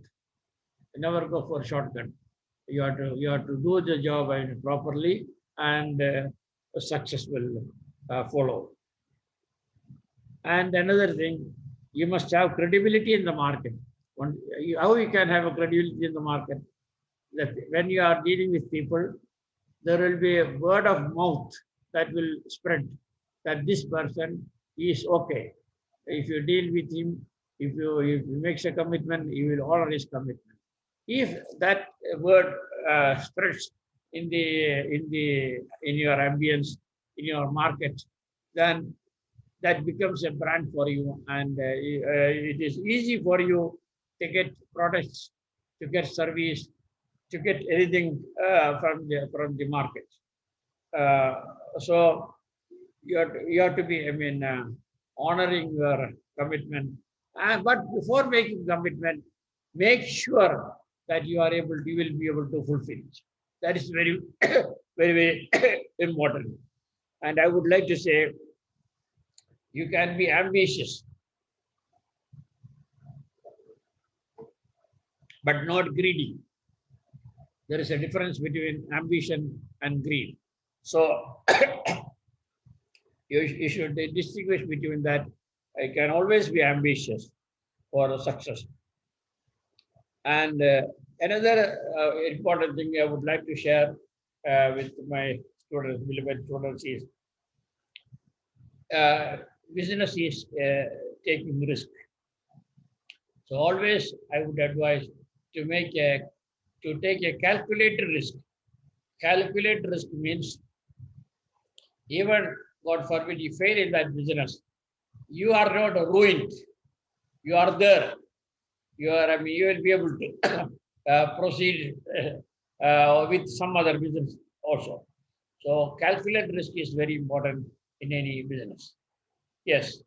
Never go for shortcut. You have to do the job properly, and success will follow. And another thing, you must have credibility in the market. How you can have a credibility in the market? That when you are dealing with people, there will be a word of mouth that will spread that this person is okay. If you deal with him, if he makes a commitment, he will honor his commitment. If that word spreads in your ambience, in your market, then that becomes a brand for you, and it is easy for you to get products, to get service, to get anything from the market. So you have to be, I mean, honoring your commitment. But before making commitment, make sure that you will be able to fulfill it. That is very, very important. And I would like to say, you can be ambitious, but not greedy. There is a difference between ambition and greed. So you should distinguish between that. I can always be ambitious for success. And another important thing I would like to share with my students, beloved students, is business is taking risk. So always I would advise to take a calculated risk. Calculated risk means even, God forbid, you fail in that business, you are not ruined. You are there. You will be able to proceed with some other business also. So calculated risk is very important in any business. Yes.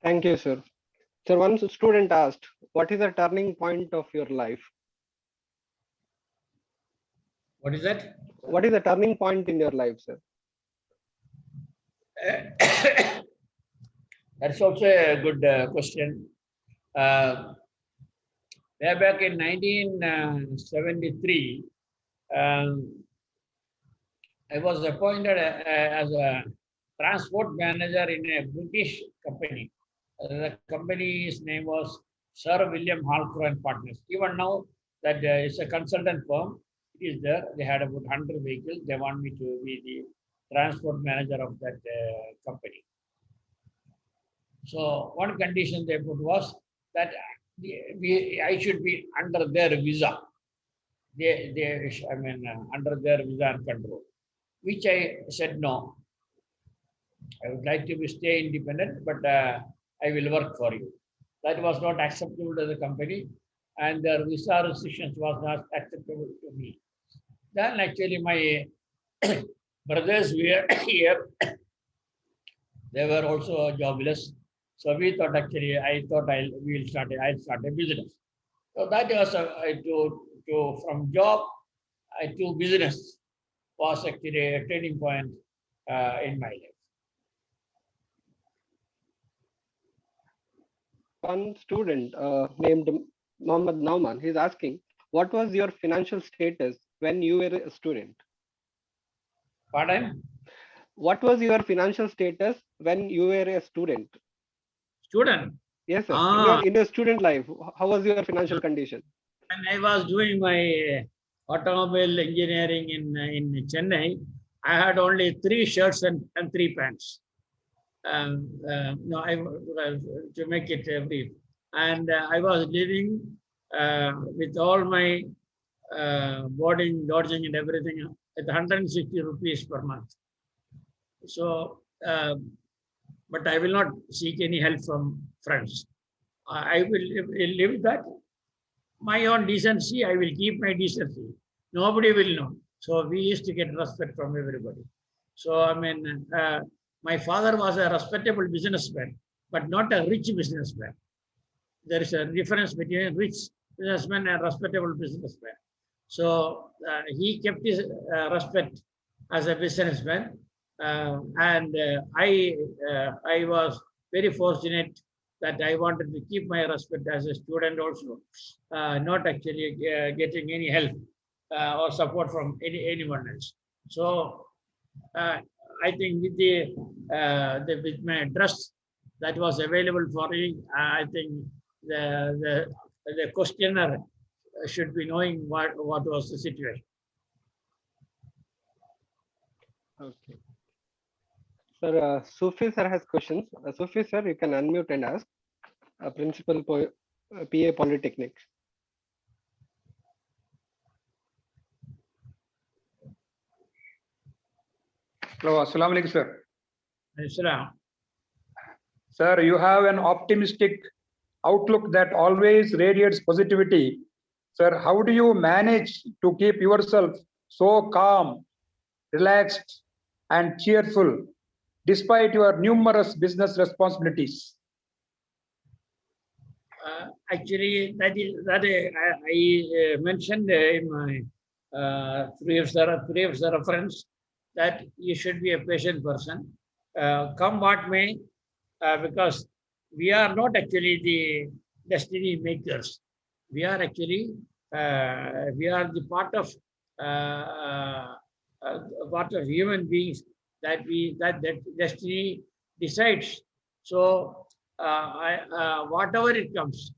Thank you, sir. Sir, one student asked, what is the turning point of your life? What is that? What is the turning point in your life, sir? That's also a good question. Way back in 1973, I was appointed as a transport manager in a British company. The company's name was Sir William Halcrow and Partners. Even now, that is a consultant firm. It is there. They had about 100 vehicles. They want me to be the transport manager of that company. So one condition they put was that I should be under their visa. Under their visa and control, which I said no. I would like to stay independent, but I will work for you. That was not acceptable to the company, and their visa restrictions was not acceptable to me. Then actually my brothers were here. They were also jobless. So we thought actually, I'll start a business. So that was from job to business was actually a turning point in my life. One student named Mohammed Nauman, he's asking, what was your financial status when you were a student? Pardon? What was your financial status when you were a student? Student? Yes, sir. Ah. In your student life, how was your financial condition? When I was doing my automobile engineering in Chennai, I had only 3 shirts and 3 pants. To make it brief. And I was living with all my boarding, lodging and everything at 160 rupees per month. So, but I will not seek any help from friends. I will live that. My own decency, I will keep my decency. Nobody will know. So we used to get respect from everybody. So, my father was a respectable businessman, but not a rich businessman. There is a difference between a rich businessman and a respectable businessman. So he kept his respect as a businessman, and I was very fortunate that I wanted to keep my respect as a student also, not actually getting any help or support from anyone else. So I think with with my trust that was available for me, I think the questioner should be knowing what was the situation. Okay. Sir, Sufi sir has questions. Sufi sir, you can unmute and ask. Principal PA Polytechnic. Hello, Assalamu alaikum, sir. Islam. Sir, you have an optimistic outlook that always radiates positivity. Sir, how do you manage to keep yourself so calm, relaxed, and cheerful despite your numerous business responsibilities? Actually, that I mentioned in my previous reference that you should be a patient person, come what may, because we are not actually the destiny makers. We are actually the part of human beings that destiny decides. So whatever it comes,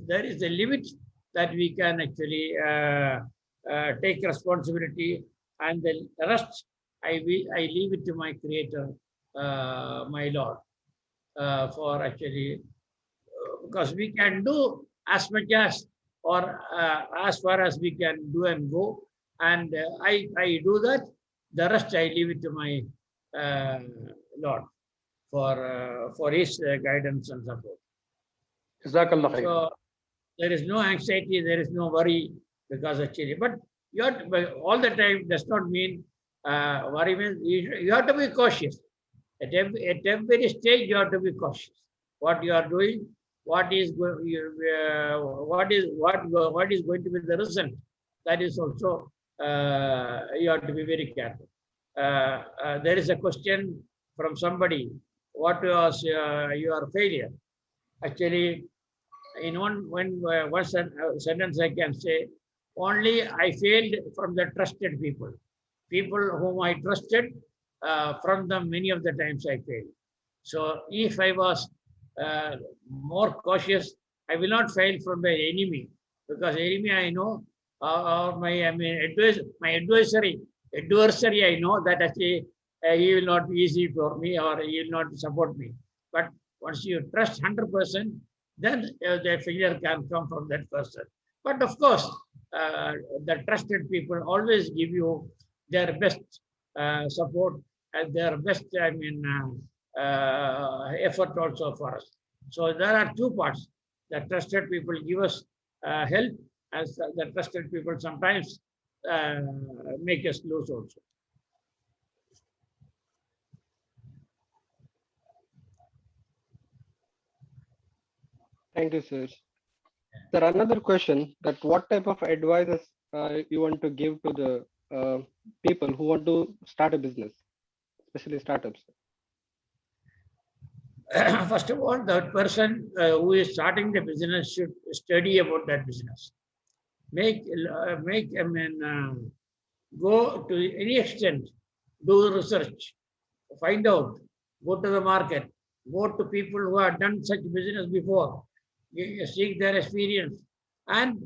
there is a limit that we can actually take responsibility, and the rest I leave it to my Creator, my Lord, for actually, because we can do as much as or as far as we can do and go, and I do that. The rest I leave it to my Lord for His guidance and support. Jazakallah khair. So there is no anxiety, there is no worry because actually, but you have to, all the time does not mean worry. Means you have to be cautious. At every stage, you have to be cautious. What you are doing, what is going to be the result that is also you have to be very careful. There is a question from somebody, what was your failure? Actually, in one sentence I can say, only I failed from the trusted people. People whom I trusted, from them many of the times I failed. So if I was more cautious, I will not fail from the enemy, because enemy I know, or my adversary I know that actually he will not be easy for me, or he will not support me. But once you trust 100%, then the failure can come from that person. But of course, the trusted people always give you their best support and their best, effort also for us. So there are two parts. The trusted people give us help, as the trusted people sometimes make us lose also. Thank you, sir. Sir, another question, that what type of advices you want to give to the people who want to start a business, especially startups? First of all, the person who is starting the business should study about that business. Go to any extent, do research, find out, go to the market, go to people who have done such business before, seek their experience, and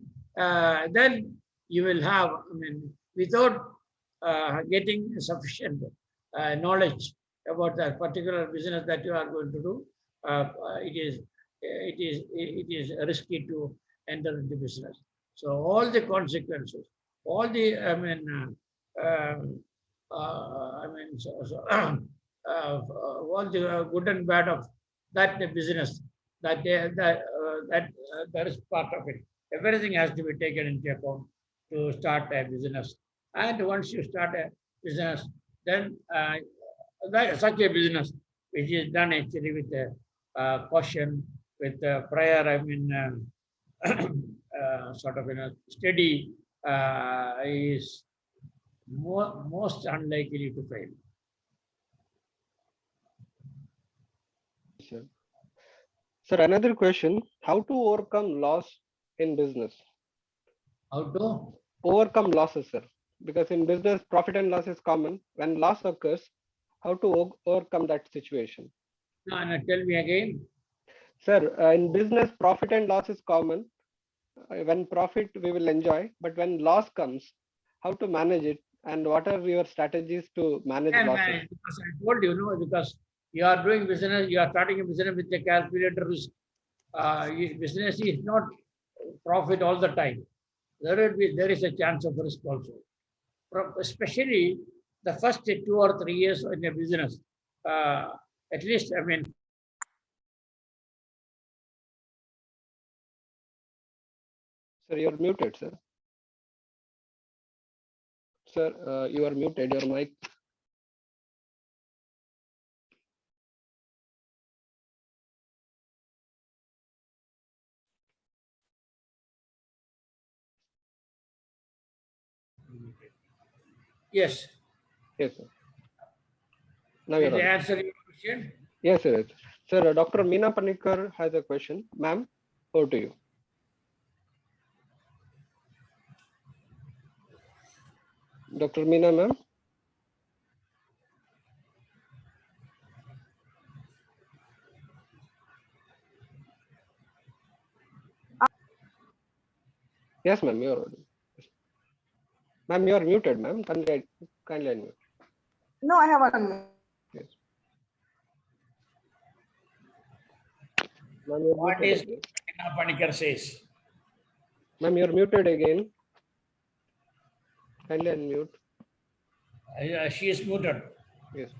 then you will have, without getting sufficient knowledge about that particular business that you are going to do, it is risky to enter into business. So all the consequences, all the all the good and bad of that business, that is part of it. Everything has to be taken into account to start a business. And once you start a business, then such a business which is done actually with a caution, with a prior, sort of steady, is most unlikely to fail. Sir. Sir, another question, how to overcome loss in business? How to Overcome losses, sir. Because in business, profit and loss is common. When loss occurs, how to overcome that situation? no, tell me again. Sir, in business, profit and loss is common. When profit, we will enjoy. But when loss comes, how to manage it? And what are your strategies to manage losses? Because I told you, because you are doing business, you are starting a business with a calculated risk. Business is not profit all the time. There is a chance of risk also. Especially the first 2 or 3 years in a business, at least, Sir, you're muted, sir. Sir, you are muted, your mic. yes. Yes, sir. Now Did you're I on. answer your question? Yes, sir. Yes. Sir, Dr. Meena Panikkar has a question. Ma'am, over to you. Dr. Meena, ma'am. Yes, ma'am, you're audible. Ma'am, you are muted, ma'am. Kindly unmute. No, I have unmuted. Yes. Ma'am, you're What muted is again. Meena Panikkar says? Ma'am, you're muted again. Kindly unmute. She is muted. Yes.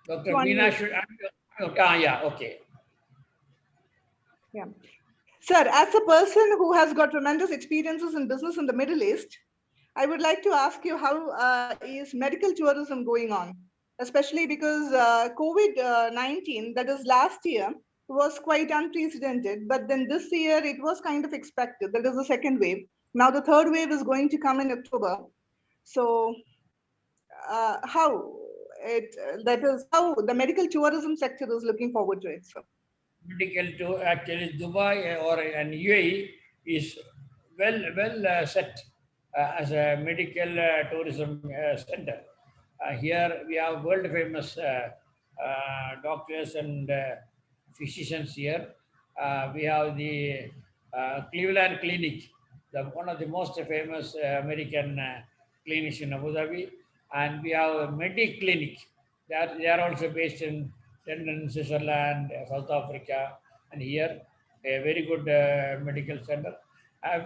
Dr. One Meena minute. should unmute. Yeah, okay. Yeah. Sir, as a person who has got tremendous experiences in business in the Middle East, I would like to ask you, how is medical tourism going on? especially because COVID-19, that is last year, was quite unprecedented. But then this year, it was kind of expected. That is the second wave. Now the third wave is going to come in October. So that is how the medical tourism sector is looking forward to it. So. Medical to actually Dubai or and UAE is well set as a medical tourism center. Here we have world famous doctors and physicians here. We have the Cleveland Clinic, one of the most famous American clinics in Abu Dhabi, and we have Medi Clinic. They are also based in London, Switzerland, South Africa, and here a very good medical center.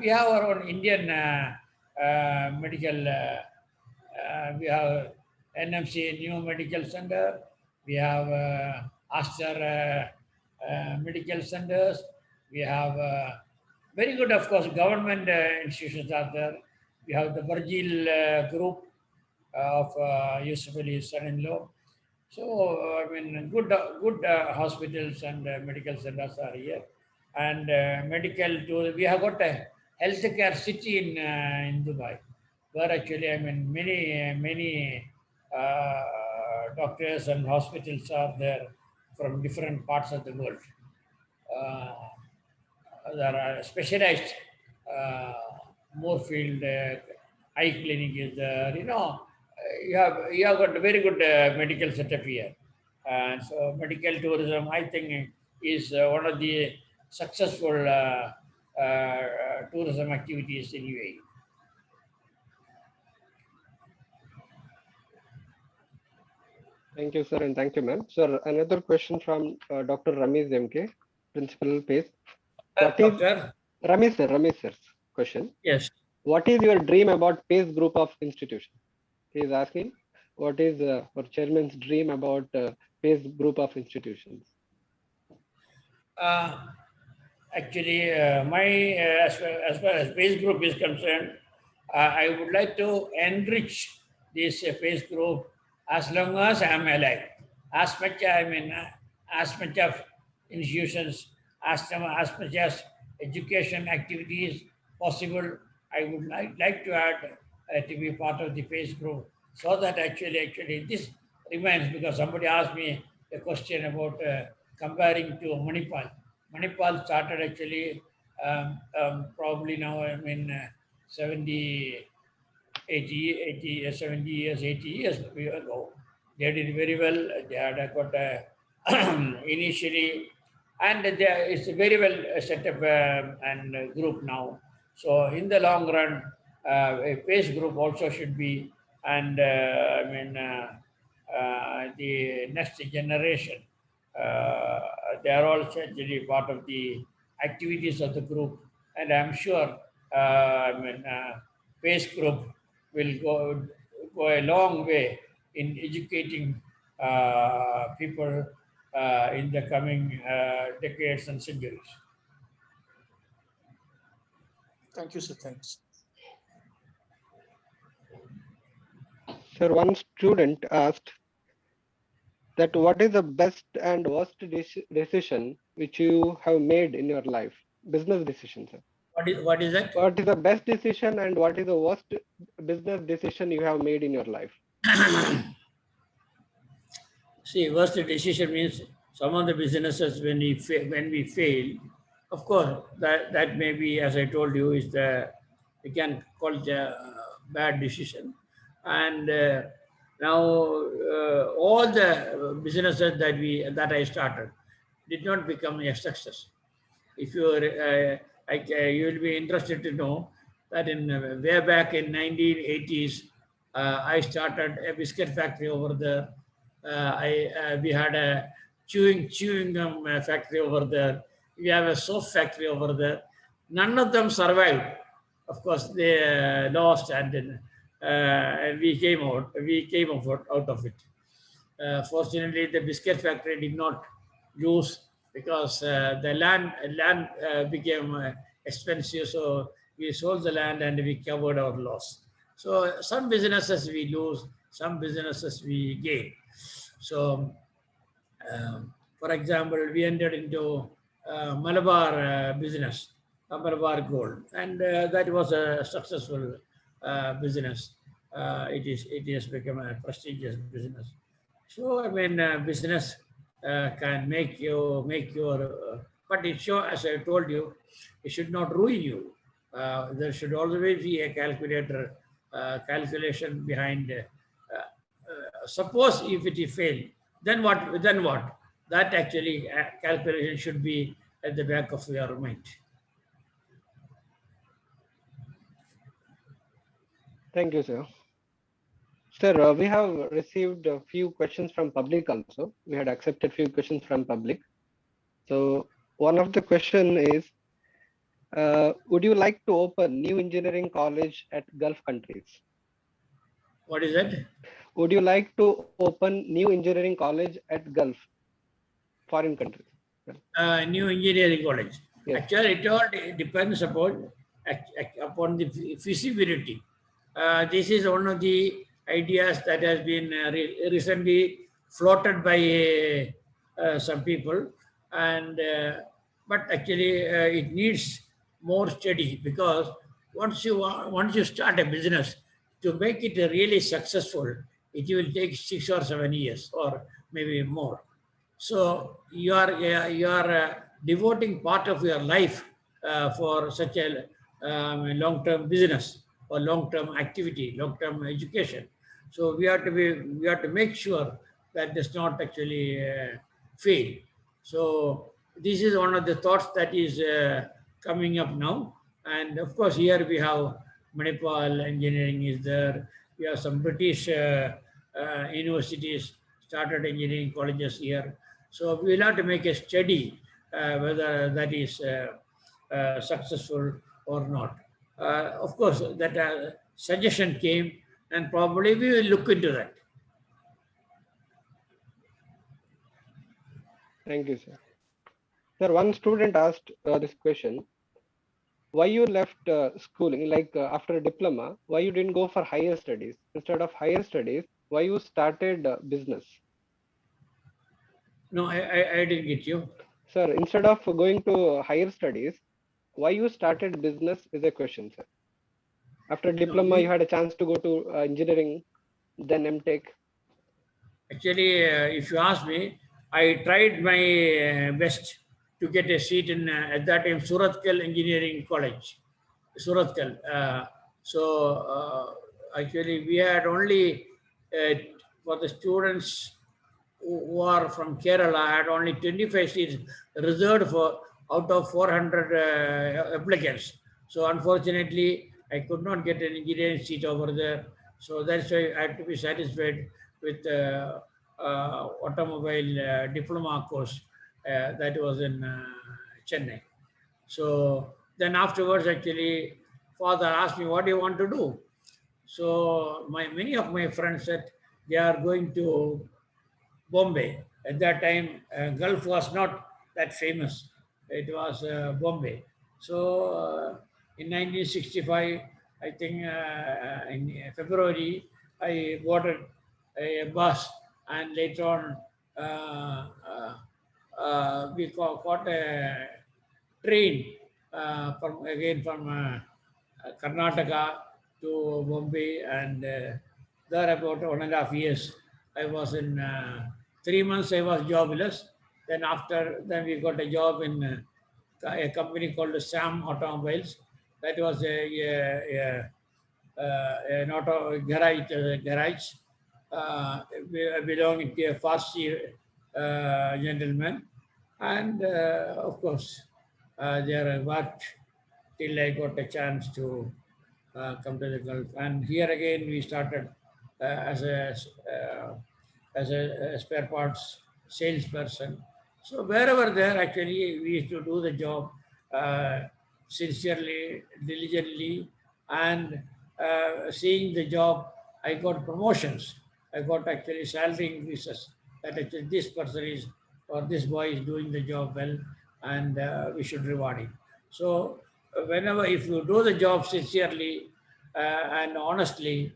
We have our own Indian medical. We have NMC New Medical Center. We have Aster Medical Centers. We have very good, of course, government institutions are there. We have the Virgil Group of Yusuf Ali's son-in-law. So, I mean, good hospitals and medical centers are here. And medical too, we have got a healthcare city in Dubai, where actually, I mean, many doctors and hospitals are there from different parts of the world. There are specialized Moorfield eye clinic is there. You have got a very good medical setup here, and so medical tourism, I think, is one of the successful tourism activities in UAE. Thank you, sir, and thank you, ma'am. Sir, another question from Dr. Ramesh MK, Principal PACE. Doctor? Ramesh sir's question. Yes. What is your dream about PACE group of institutions? He is asking, what is our chairman's dream about PACE group of institutions? Actually, as far as PACE group is concerned, I would like to enrich this PACE group as long as I am alive. As much of institutions, as much as education activities possible, I would like to add to be part of the PACE group, so that actually this remains, because somebody asked me a question about comparing to Manipal. Manipal started actually probably now, 70 years ago. They did very well. They had got initially, and it's a very well set up and group now. So in the long run, a PACE group also should be, and the next generation, they are also actually part of the activities of the group, and I'm sure PACE group will go a long way in educating people in the coming decades and centuries. Thank you, sir. Thanks. Sir, one student asked that what is the best and worst decision which you have made in your life? Business decision, sir. What is that? What is the best decision and what is the worst business decision you have made in your life? See, worst decision means some of the businesses when we fail, of course, that may be, as I told you, is we can call it a bad decision. And now all the businesses that I started did not become a success. If you you will be interested to know that in way back in 1980s, I started a biscuit factory over there. We had a chewing gum factory over there. We have a soap factory over there. None of them survived. Of course, they lost, and then we came out of it. Fortunately, the biscuit factory did not lose, because the land became expensive. So we sold the land and we covered our loss. So some businesses we lose, some businesses we gain. So, for example, we entered into Malabar business, Malabar Gold, and that was a successful business. It has become a prestigious business. So I mean, business can make your, but it show, as I told you, it should not ruin you. There should always be a calculation behind. Suppose if it is failed, then what? Then what? That actually calculation should be at the back of your mind. Thank you, sir. Sir, we have received a few questions from public also. We had accepted few questions from public. So one of the question is, would you like to open new engineering college at Gulf countries? What is that? Would you like to open new engineering college at Gulf, foreign countries? New engineering college. Yes. Actually, it all depends upon the feasibility. This is one of the ideas that has been recently floated by some people, and but actually it needs more study, because once you start a business, to make it really successful, it will take 6 or 7 years or maybe more. So you are devoting part of your life for such a long-term business or long-term activity, long-term education. So we have to make sure that does not actually fail. So this is one of the thoughts that is coming up now. And of course, here we have Manipal Engineering is there. We have some British universities started engineering colleges here. So we will have to make a study whether that is successful or not. Of course, that suggestion came, and probably we will look into that. Thank you, sir. Sir, one student asked this question: why you left schooling, like after a diploma, why you didn't go for higher studies? Instead of higher studies, why you started business? No, I didn't get you. Sir, instead of going to higher studies, why you started business is a question, sir. After diploma, you had a chance to go to engineering, then MTech. Actually, if you ask me, I tried my best to get a seat in, at that time, Surathkal Engineering College. Surathkal. Actually, we had only, for the students who are from Kerala, had only 25 seats reserved for out of 400 applicants. So unfortunately, I could not get an engineering seat over there. So that's why I had to be satisfied with automobile diploma course that was in Chennai. So then afterwards, actually, father asked me, what do you want to do? So many of my friends said they are going to Bombay. At that time, Gulf was not that famous. It was Bombay. So in 1965, I think in February, I boarded a bus, and later on we caught a train from Karnataka to Bombay, and there about 1.5 years I was in. 3 months I was jobless. Then we got a job in a company called Sam Automobiles. That was an auto garage belonging to a Farsi gentleman. And of course, there I worked till I got a chance to come to the Gulf. And here again, we started as a spare parts salesperson. So wherever there, actually, we used to do the job sincerely, diligently, and seeing the job, I got promotions. I got actually salary increases. That actually this person is, or this boy is doing the job well, and we should reward him. So whenever, if you do the job sincerely and honestly,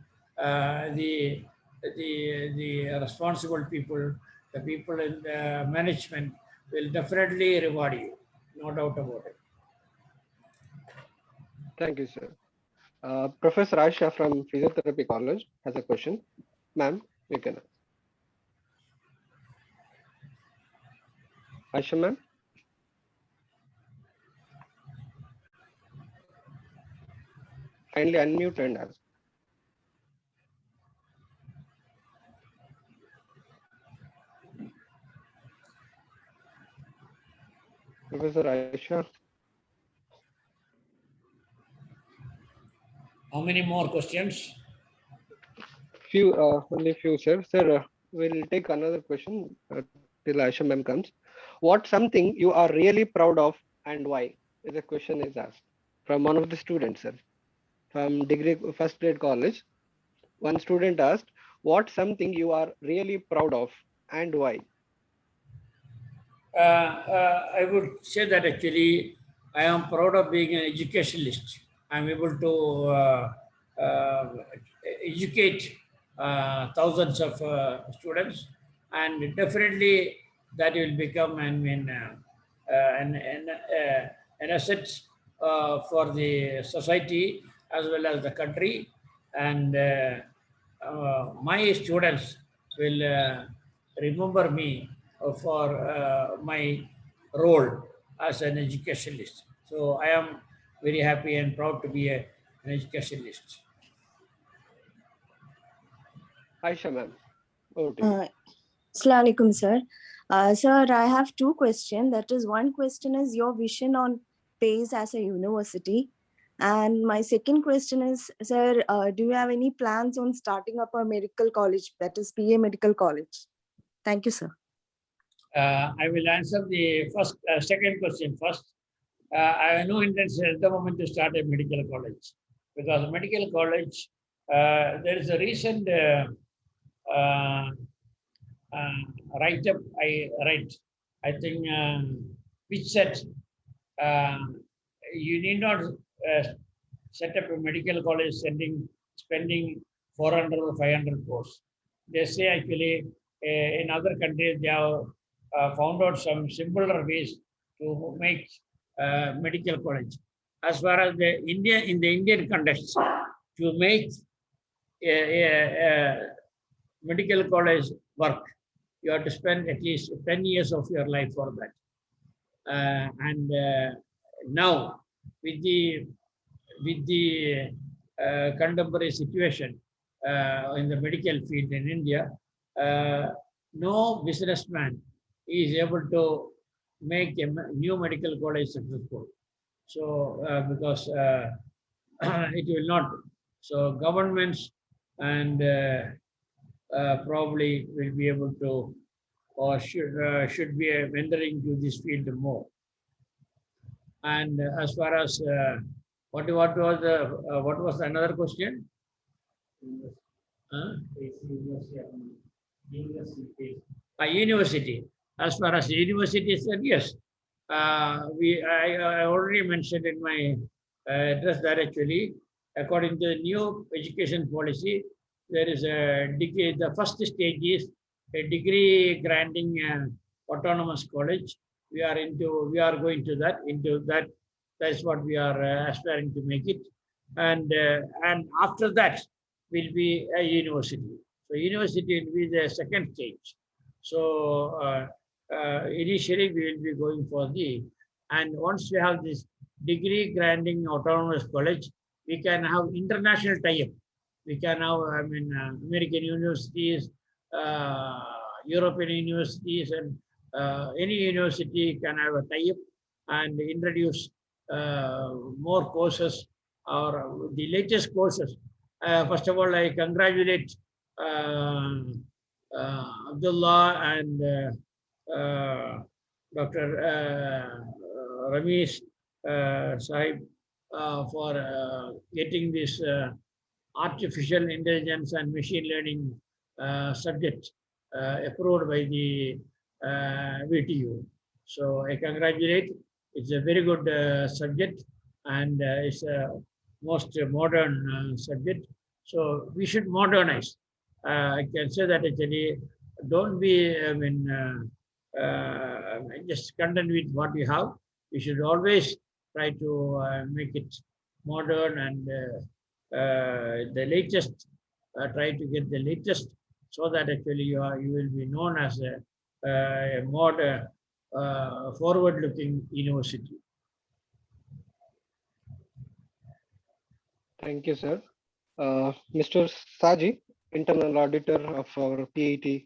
the responsible people, the people in the management will definitely reward you, no doubt about it. Thank you, sir. Professor Aisha from Physiotherapy College has a question. Ma'am, you can ask. Aisha, ma'am. Kindly unmute and ask. Professor Aisha. How many more questions? Only few, sir. Sir, we'll take another question till Aisha ma'am comes. What something you are really proud of and why? The question is asked from one of the students, sir, from first grade college. One student asked, what something you are really proud of and why? I would say that actually I am proud of being an educationalist. I'm able to educate thousands of students, and definitely that will become an asset for the society as well as the country. And my students will remember me for my role as an educationalist. So I am very happy and proud to be an educationalist. Aisha ma'am, over to you. Assalamu alaikum, sir. Sir, I have two questions. That is, one question is your vision on PACE as a university. And my second question is, sir, do you have any plans on starting up a medical college, that is PA Medical College? Thank you, sir. I will answer the second question first. I have no intention at the moment to start a medical college, because medical college, there is a recent write-up I read, I think, which said you need not set up a medical college spending 400 or 500 crores. They say actually in other countries they have found out some simpler ways to make medical college. As far as in the Indian context, to make a medical college work, you have to spend at least 10 years of your life for that. Now, with the contemporary situation in the medical field in India, no businessman is able to make a new medical college successful. So, because it will not. So, governments and probably will be able to, or should be venturing to this field more. And as far as what was another question? University. As far as the university is said, yes. I already mentioned in my address that actually, according to the new education policy, there is a degree. The first stage is a degree granting autonomous college. We are going to that. That's what we are aspiring to make it. And after that will be a university. So university will be the second stage. So initially we will be going for and once we have this degree granting autonomous college, we can have international tie-up. We can have, American universities, European universities, and any university can have a tie-up and introduce more courses or the latest courses. First of all, I congratulate Abdullah and Dr. Ramesh Sahib for getting this artificial intelligence and machine learning subject approved by the VTU. So I congratulate. It's a very good subject, and it's a most modern subject. So we should modernize. I can say that actually don't be, just content with what you have. You should always try to make it modern and the latest. Try to get the latest, so that actually you will be known as a modern, forward-looking university. Thank you, sir. Mr. Saji, internal auditor of our PAT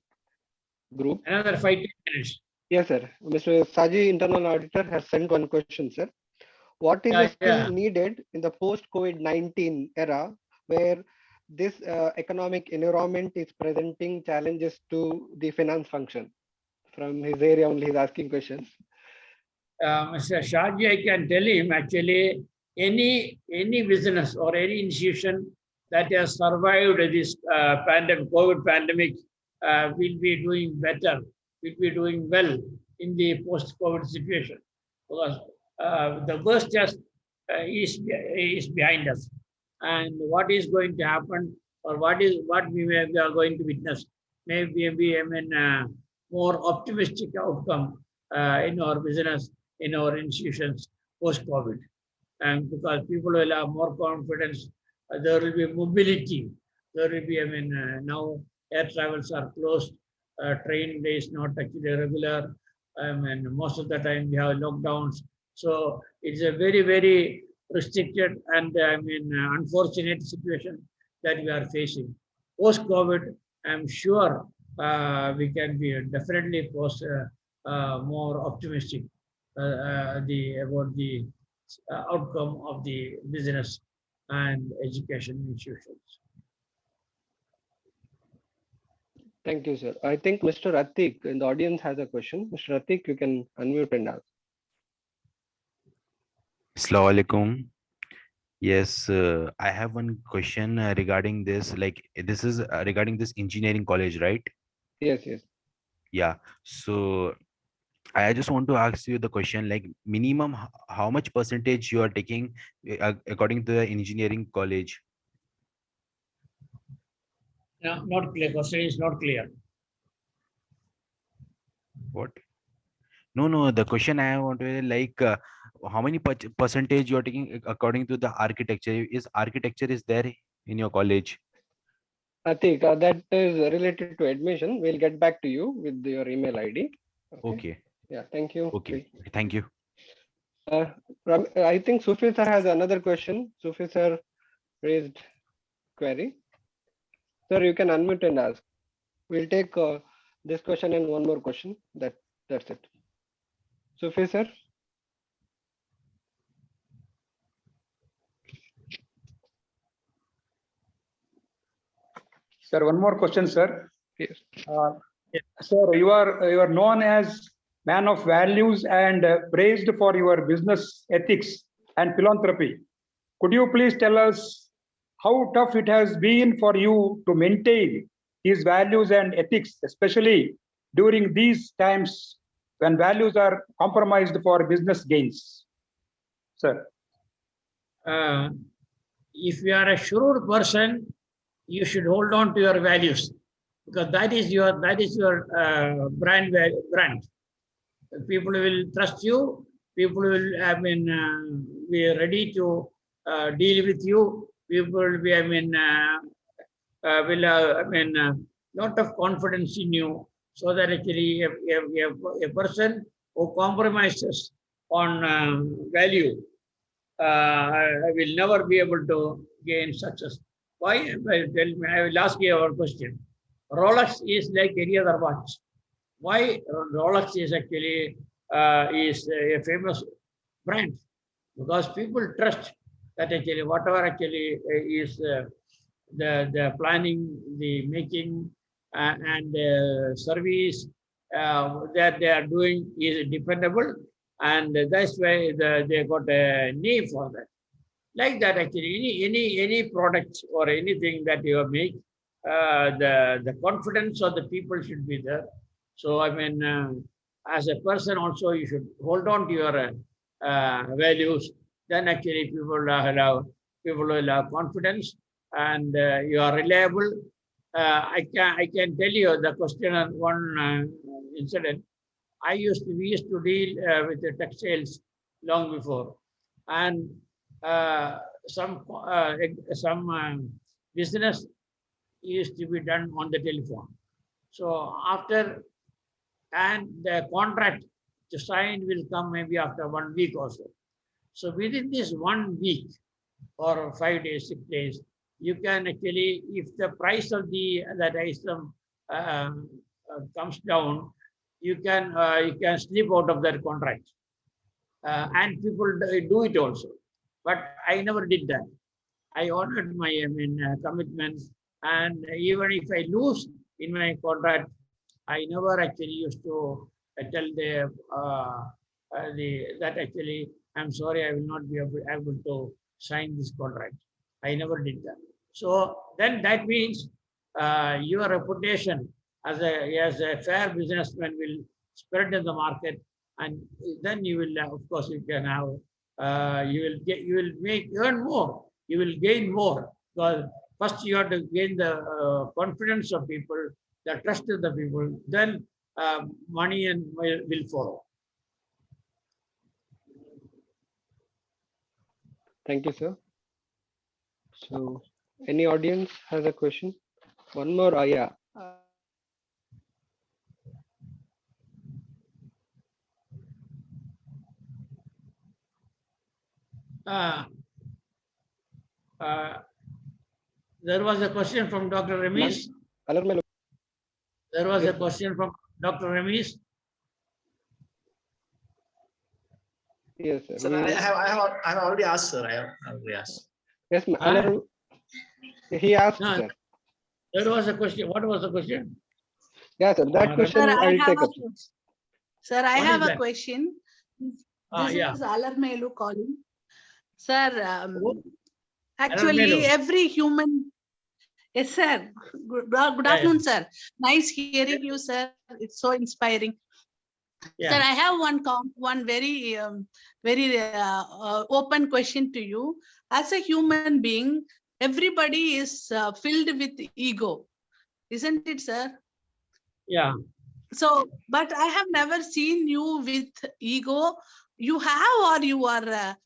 group. Another 5 minutes. Yes, sir. Mr. Saji, internal auditor, has sent one question, sir. What is the skill needed in the post-COVID-19 era where this economic environment is presenting challenges to the finance function? From his area only, he's asking questions. Mr. Shaji, I can tell him actually any business or any institution that has survived this COVID pandemic will be doing better, will be doing well in the post-COVID situation, because the worst is behind us, and what is going to happen, or what we are going to witness, maybe more optimistic outcome in our business, in our institutions post-COVID, and because people will have more confidence, there will be mobility, there will be, now air travels are closed, train is not actually regular, most of the time we have lockdowns, so it's a very, very restricted and unfortunate situation that we are facing. Post-COVID, I'm sure we can be definitely more optimistic about the outcome of the business and education institutions. Thank you, sir. I think Mr. Atik in the audience has a question. Mr. Atik, you can unmute and ask. Assalamu alaikum. Yes, I have one question regarding this. Like, this is regarding this engineering college, right? Yes, yes. Yeah. So I just want to ask you the question, like, minimum how much percentage you are taking according to the engineering college? No, not clear. Question is not clear. What? No. The question I want to like, how many percentage you are taking according to the architecture? Is architecture is there in your college? Atik, that is related to admission. We'll get back to you with your email ID. Okay. Yeah, thank you. Okay. Thank you. I think Sufi sir has another question. Sufi sir raised query. Sir, you can unmute and ask. We'll take this question and one more question. That's it. Sufi sir. Sir, one more question, sir. Yes. Sir, you are known as man of values and praised for your business ethics and philanthropy. Could you please tell us how tough it has been for you to maintain these values and ethics, especially during these times when values are compromised for business gains? Sir. If you are a shrewd person, you should hold on to your values, because that is your brand. People will trust you. People will be ready to deal with you. People will be lot of confidence in you, so that actually a person who compromises on value will never be able to gain success. Why? I will ask you our question. Rolex is like any other watch. Why Rolex is actually is a famous brand? Because people trust that actually whatever actually is the planning, the making, and service that they are doing is dependable, and that's why they got a name for that. Like that, actually, any product or anything that you make, the confidence of the people should be there. So as a person also, you should hold on to your values. Then actually people will have confidence, and you are reliable, I can tell you the question on one incident. We used to deal with the textiles long before, and some business used to be done on the telephone. So after, and the contract to sign will come maybe after 1 week or so. So within this 1 week or 5 days, 6 days, you can actually, if the price of that item comes down, you can slip out of that contract, and people do it also. But I never did that. I honored my commitments, and even if I lose in my contract, I never actually used to tell that actually I'm sorry, I will not be able to sign this contract. I never did that. So then that means your reputation as a fair businessman will spread in the market, and then you will, of course, you can have, you will earn more, you will gain more, because first you have to gain the confidence of people, the trust of the people, then money and will follow. Thank you, sir. So, any audience has a question? One more, yeah. There was a question from Dr. Ramesh. There was a question from Dr. Ramesh. Yes, sir. Sir, I have already asked, sir. I have already asked. Yes, he asked, No, sir. there was a question. What was the question? Yeah, sir. That question Sir, I will take up. Sir, I What have is a that? question. This Yeah. is Alarmelu calling. Sir, Who? actually, Alarmelu. every human. Yes, sir. Good afternoon, sir. Nice hearing you, sir. It's so inspiring. Yeah. Sir, I have one very open question to you. As a human being, everybody is filled with ego, isn't it, sir? Yeah. So, but I have never seen you with ego. You have, or you are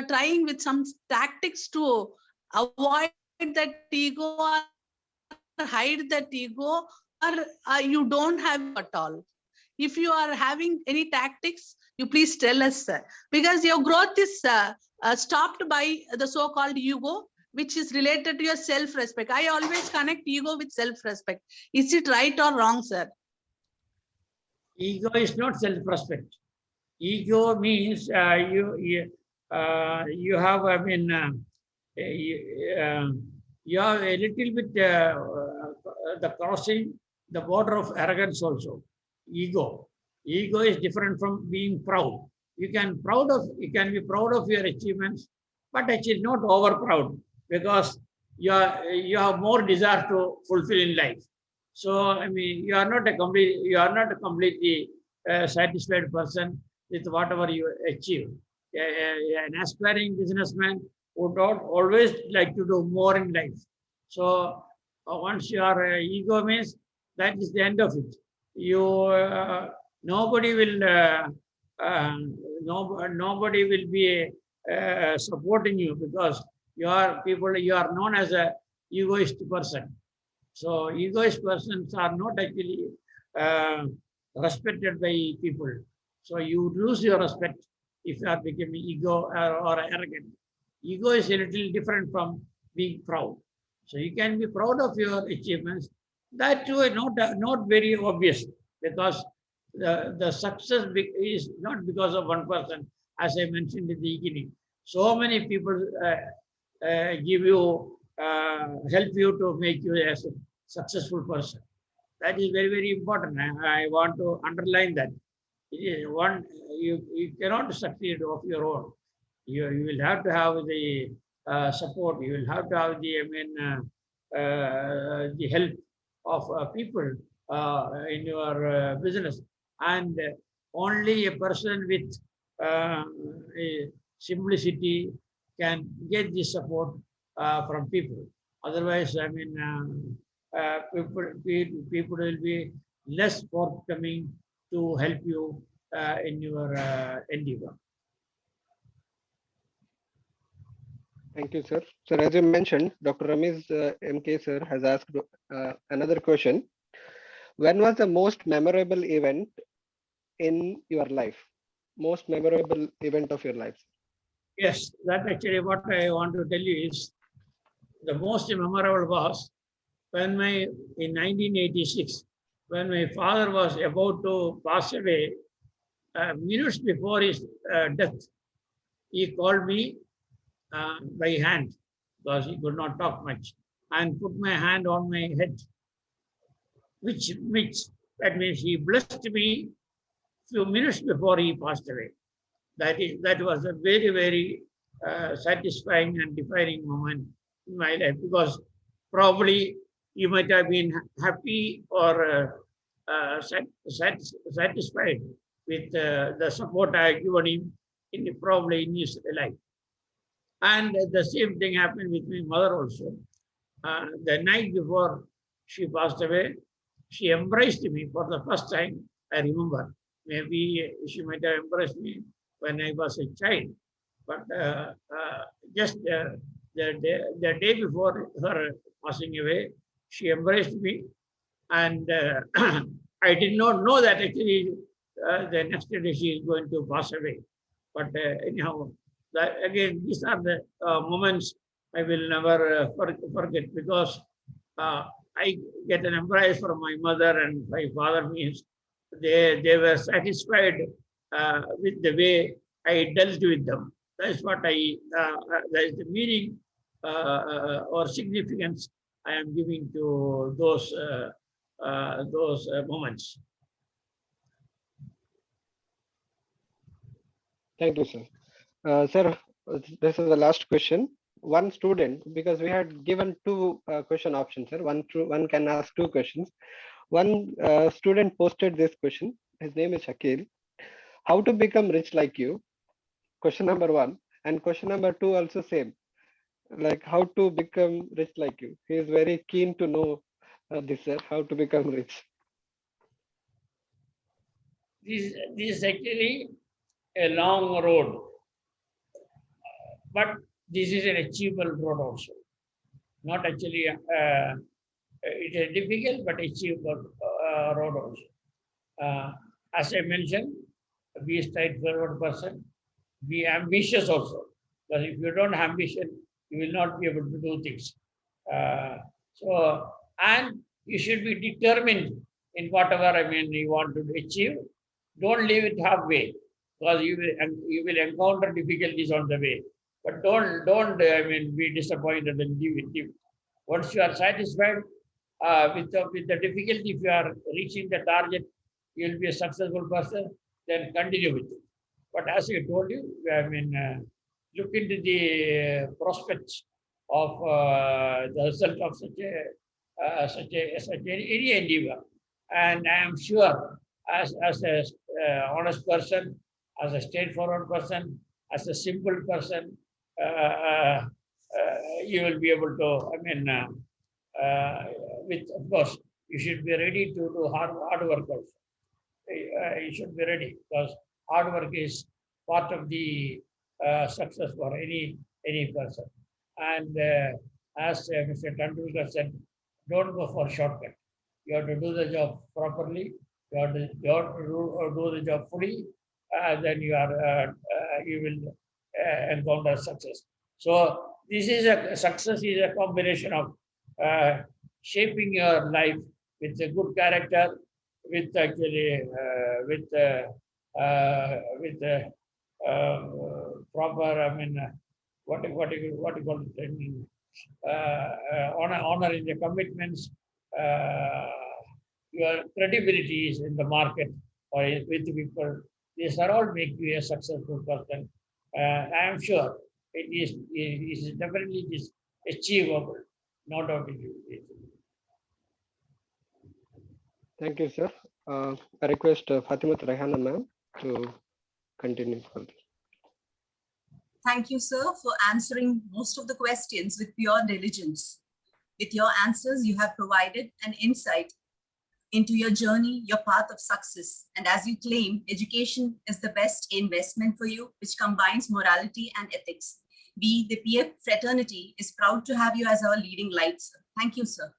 trying with some tactics to avoid that ego or hide that ego, or you don't have at all. If you are having any tactics, you please tell us, sir, because your growth is stopped by the so-called ego, which is related to your self-respect. I always connect ego with self-respect. Is it right or wrong, sir? Ego is not self-respect. Ego means you have, I mean, you have a little bit the crossing the border of arrogance also. Ego is different from being proud. You can be proud of your achievements, but actually not over proud, because you have more desire to fulfill in life. So I mean, you are not a completely satisfied person with whatever you achieve. An aspiring businessman would not always like to do more in life. So once your ego means, that is the end of it. Nobody will nobody will be supporting you, because you are known as a egoist person. So egoist persons are not actually respected by people. So you lose your respect if you are becoming ego or arrogant. Ego is a little different from being proud. So you can be proud of your achievements. That too is not very obvious, because the success is not because of one person, as I mentioned in the beginning. So many people give you, help you to make you a successful person. That is very, very important. I want to underline that. You cannot succeed of your own. You will have to have the support. You will have to have the help of people in your business, and only a person with a simplicity can get the support from people. Otherwise, I mean, people will be less forthcoming to help you in your endeavor. Thank you, sir. Sir, as you mentioned, Dr. Ramiz MK sir has asked another question. When was the most memorable event in your life? Most memorable event of your life? Yes, that actually what I want to tell you is the most memorable was when in 1986, when my father was about to pass away, minutes before his death, he called me by hand because he could not talk much and put my hand on my head, which that means he blessed me few minutes before he passed away. That was a very, very satisfying and defining moment in my life, because probably you might have been happy or satisfied with the support I had given him probably in his life. And the same thing happened with my mother also. The night before she passed away, she embraced me for the first time, I remember. Maybe she might have embraced me when I was a child, but just the day before her passing away, she embraced me, and I did not know that actually the next day she is going to pass away. But anyhow, again, these are the moments I will never forget, because I get an embrace from my mother and my father, means they were satisfied with the way I dealt with them. That's what that is the meaning or significance I am giving to those moments. Thank you, sir. Sir, this is the last question. One student, because we had given two question options, sir. One can ask two questions. One student posted this question. His name is Shakil. How to become rich like you? Question number one. And question number two also same. Like how to become rich like you. He is very keen to know this, sir. How to become rich. This is actually a long road, but this is an achievable road also. Not actually, it is difficult, but achievable road also. As I mentioned, be a straightforward person, be ambitious also. Because if you don't have ambition, you will not be able to do things. And you should be determined in whatever you want to achieve. Don't leave it halfway, because you will encounter difficulties on the way. But don't be disappointed and leave it. Once you are satisfied with the difficulty, if you are reaching the target, you will be a successful person. Then continue with it. But as I told you, look into the prospects of the result of such any endeavor, and I am sure, as a honest person, as a straightforward person, as a simple person, you will be able to. Of course, you should be ready to do hard work also. You should be ready, because hard work is part of the success for any person. And as Mr. Tendulkar said, don't go for shortcut. You have to do the job properly. You have to do the job fully. Then you will encounter success. So this is success is a combination of shaping your life with a good character, with actually proper, what you call it, honor in the commitments, your credibility is in the market or with the people. These are all make you a successful person. I am sure it is definitely achievable. No doubt it is. Thank you, sir. I request Fatima Rehana ma'am to continue further. Thank you, sir, for answering most of the questions with pure diligence. With your answers, you have provided an insight into your journey, your path of success. And as you claim, education is the best investment for you, which combines morality and ethics. We, the PA fraternity, is proud to have you as our leading light, sir. Thank you, sir.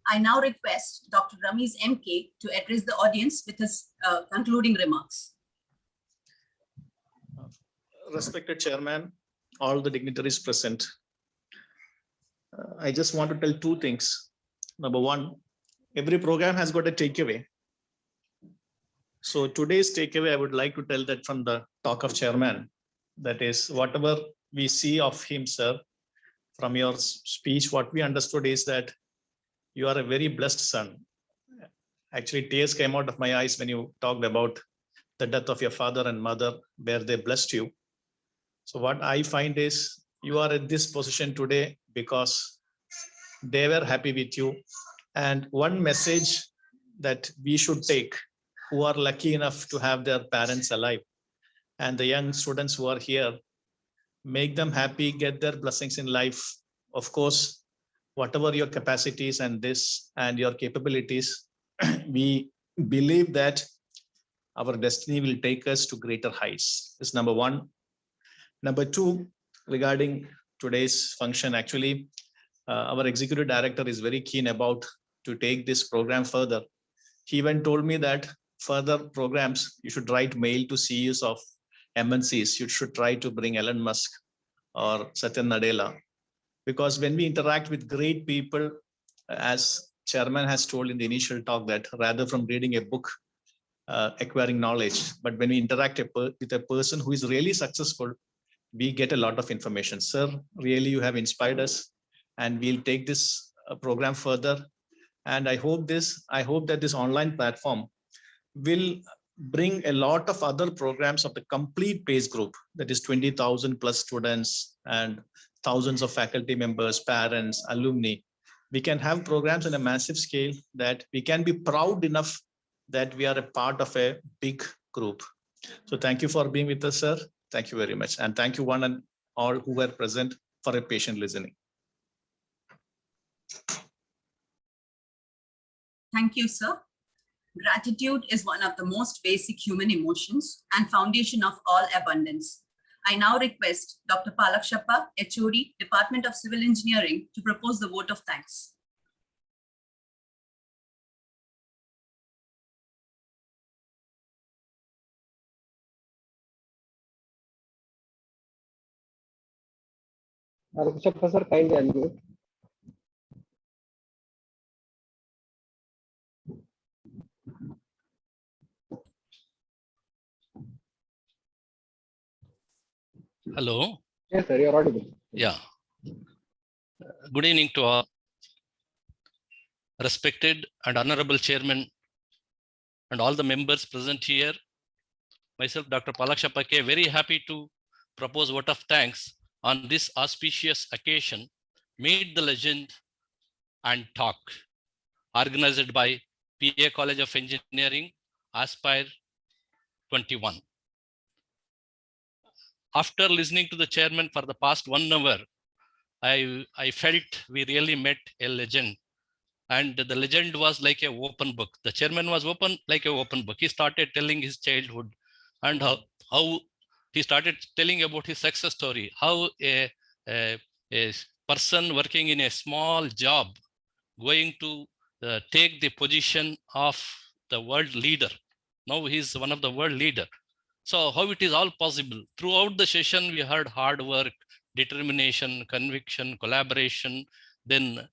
I now request Dr. Rameez MK to address the audience with his concluding remarks. Respected Chairman, all the dignitaries present, I just want to tell two things. Number one, every program has got a takeaway. So today's takeaway, I would like to tell that from the talk of Chairman, that is whatever we see of him, sir, from your speech, what we understood is that you are a very blessed son. Actually, tears came out of my eyes when you talked about the death of your father and mother, where they blessed you. So what I find is you are at this position today because they were happy with you. And one message that we should take, who are lucky enough to have their parents alive, and the young students who are here, make them happy, get their blessings in life. Of course, whatever your capacities and this and your capabilities, we believe that our destiny will take us to greater heights. This is number one. Number two, regarding today's function, actually, our executive director is very keen about to take this program further. He even told me that further programs, you should write mail to CEOs of MNCs. You should try to bring Elon Musk or Satya Nadella. Because when we interact with great people, as Chairman has told in the initial talk, that rather from reading a book, acquiring knowledge, but when we interact with a person who is really successful, we get a lot of information. Sir, really you have inspired us, and we'll take this program further. And I hope that this online platform will bring a lot of other programs of the complete PACE group, that is 20,000 plus students and thousands of faculty members, parents, alumni. We can have programs on a massive scale that we can be proud enough that we are a part of a big group. So thank you for being with us, sir. Thank you very much. And thank you one and all who were present for a patient listening. Thank you, sir. Gratitude is one of the most basic human emotions and foundation of all abundance. I now request Dr. Palak Shappa, HOD, Department of Civil Engineering, to propose the vote of thanks. Sir, kindly unmute. Hello. Yes, sir, you're audible. Yeah. Good evening to all. Respected and honorable chairman and all the members present here. Myself, Dr. Palak Shappa, very happy to propose vote of thanks on this auspicious occasion, Meet the Legend and Talk, organized by PA College of Engineering, Aspire 21. After listening to the chairman for the past 1 hour, I felt we really met a legend. And the legend was like an open book. The chairman was open like an open book. He started telling his childhood and how he started telling about his success story, how a person working in a small job going to take the position of the world leader. Now he's one of the world leader. So how it is all possible? Throughout the session, we heard hard work, determination, conviction, collaboration. Then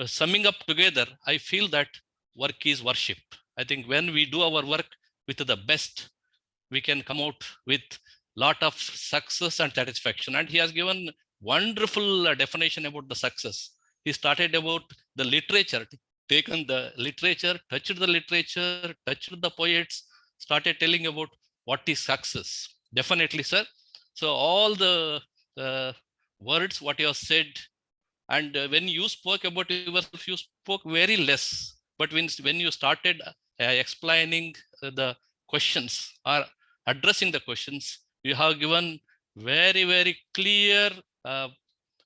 summing up together, I feel that work is worship. I think when we do our work with the best, we can come out with lot of success and satisfaction. And he has given wonderful definition about the success. He started about the literature, taken the literature, touched the poets, started telling about what is success. Definitely, sir. So all the words what you have said, and when you spoke about yourself, you spoke very less. But when you started explaining the questions or addressing the questions, you have given very, very clear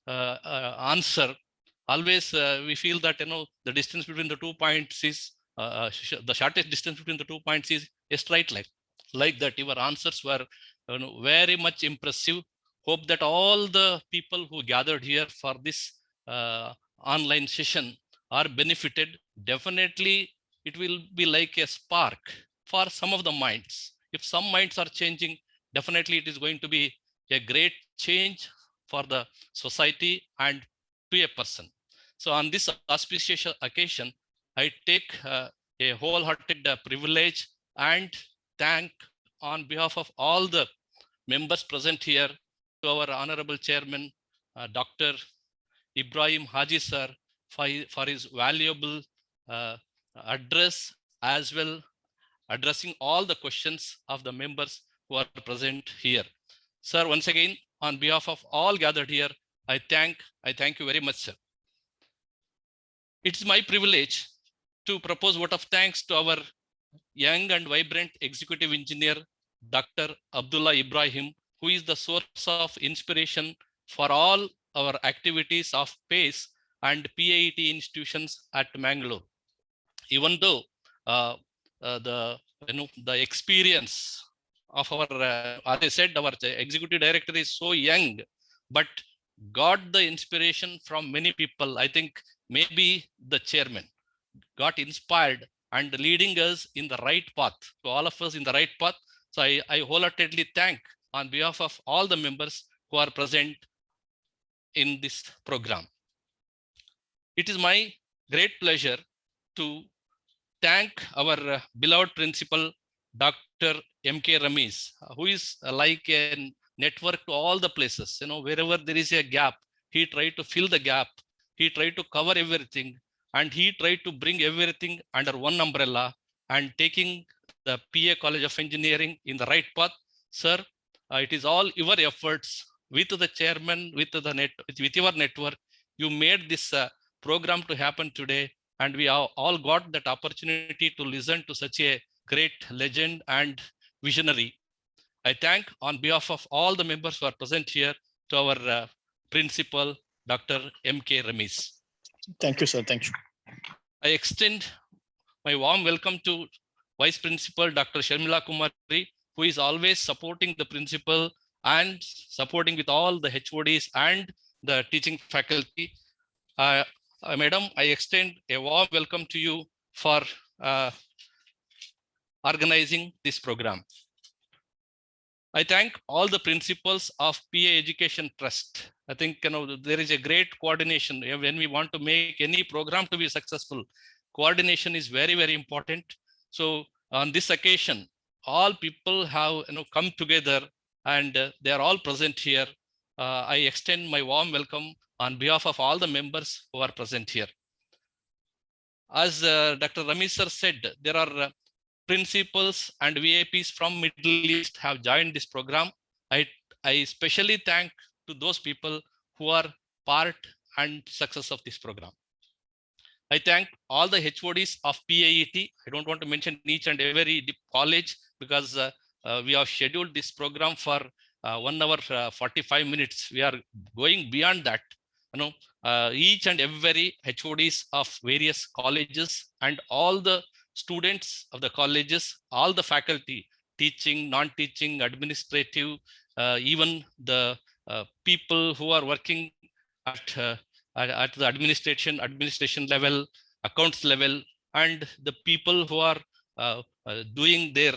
answer always we feel that, the distance between the 2 points is the shortest distance between the 2 points is a straight line. Like that, your answers were very much impressive. Hope that all the people who gathered here for this online session are benefited. Definitely, it will be like a spark for some of the minds. If some minds are changing, definitely it is going to be a great change for the society and to a person. So on this auspicious occasion, I take a wholehearted privilege and thank on behalf of all the members present here to our Honorable Chairman, Dr. Ibrahim Haji sir, for his valuable address, as well addressing all the questions of the members who are present here. Sir, once again, on behalf of all gathered here, I thank you very much, sir. It's my privilege to propose vote of thanks to our young and vibrant executive engineer, Dr. Abdullah Ibrahim, who is the source of inspiration for all our activities of PACE and PAET institutions at Mangalore. Even though the experience of our, as I said, our executive director is so young, but got the inspiration from many people. I think maybe the chairman got inspired and leading us in the right path, to all of us in the right path. So I wholeheartedly thank on behalf of all the members who are present in this program. It is my great pleasure to thank our beloved principal, Dr. M.K. Ramesh, who is like a network to all the places. Wherever there is a gap, he tried to fill the gap. He tried to cover everything, and he tried to bring everything under one umbrella and taking the PA College of Engineering in the right path. Sir, it is all your efforts with the chairman, with your network. You made this program to happen today, and we all got that opportunity to listen to such a great legend and visionary. I thank on behalf of all the members who are present here to our principal, Dr. M.K. Ramesh. Thank you, sir. Thank you. I extend my warm welcome to Vice Principal, Dr. Sharmila Kumari, who is always supporting the principal and supporting with all the HODs and the teaching faculty. Madam, I extend a warm welcome to you for organizing this program. I thank all the principals of PA Education Trust. I think there is a great coordination when we want to make any program to be successful. Coordination is very, very important. So on this occasion, all people have come together, and they are all present here. I extend my warm welcome on behalf of all the members who are present here. As Dr. Ramesh sir said, there are principals and VIPs from Middle East have joined this program. I especially thank to those people who are part and success of this program. I thank all the HODs of PAET. I don't want to mention each and every college because we have scheduled this program for 1 hour 45 minutes. We are going beyond that. Each and every HODs of various colleges and all the students of the colleges, all the faculty, teaching, non-teaching, administrative, even the people who are working at the administration level, accounts level, and the people who are doing their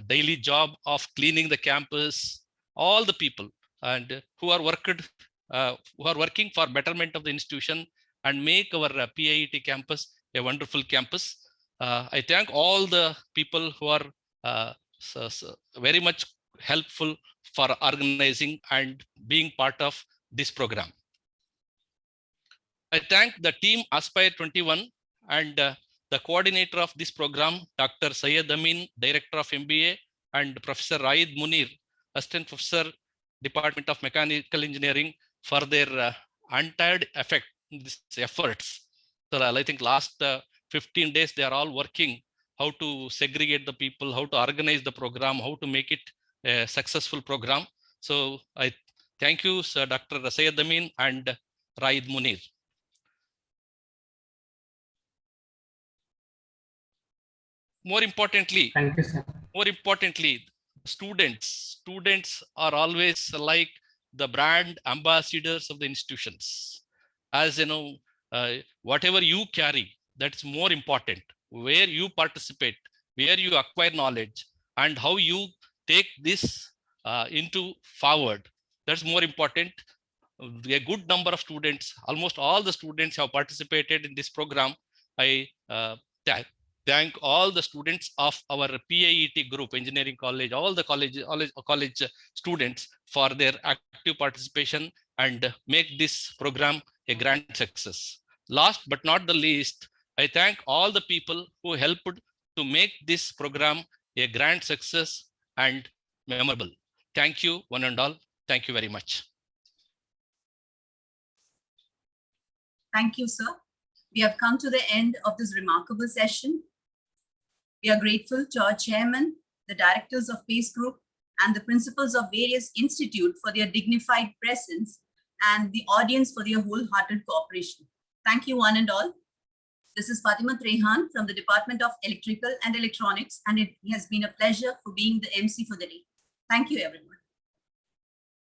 daily job of cleaning the campus, all the people and who are working for betterment of the institution and make our PAET campus a wonderful campus. I thank all the people who are very much helpful for organizing and being part of this program. I thank the team Aspire 21 and the coordinator of this program, Dr. Syed Amin, Director of MBA, and Professor Raid Munir, Assistant Professor, Department of Mechanical Engineering, for their untired efforts. So I think last 15 days, they are all working how to segregate the people, how to organize the program, how to make it a successful program. So I thank you, Sir Dr. Syed Amin and Raid Munir. more importantly, Thank you, sir. more importantly, students are always like the brand ambassadors of the institutions. As you know, whatever you carry, that's more important. Where you participate, where you acquire knowledge, and how you take this into forward, that's more important. A good number of students, almost all the students have participated in this program. I thank all the students of our PIET group, engineering college, all the college students for their active participation and make this program a grand success. Last but not the least, I thank all the people who helped to make this program a grand success and memorable. Thank you, one and all. Thank you very much. Thank you, sir. We have come to the end of this remarkable session. We are grateful to our chairman, the directors of PACE Group, and the principals of various institutes for their dignified presence, and the audience for their wholehearted cooperation. Thank you, one and all. This is Fatima Trehan from the Department of Electrical and Electronics, and it has been a pleasure for being the MC for the day. Thank you, everyone.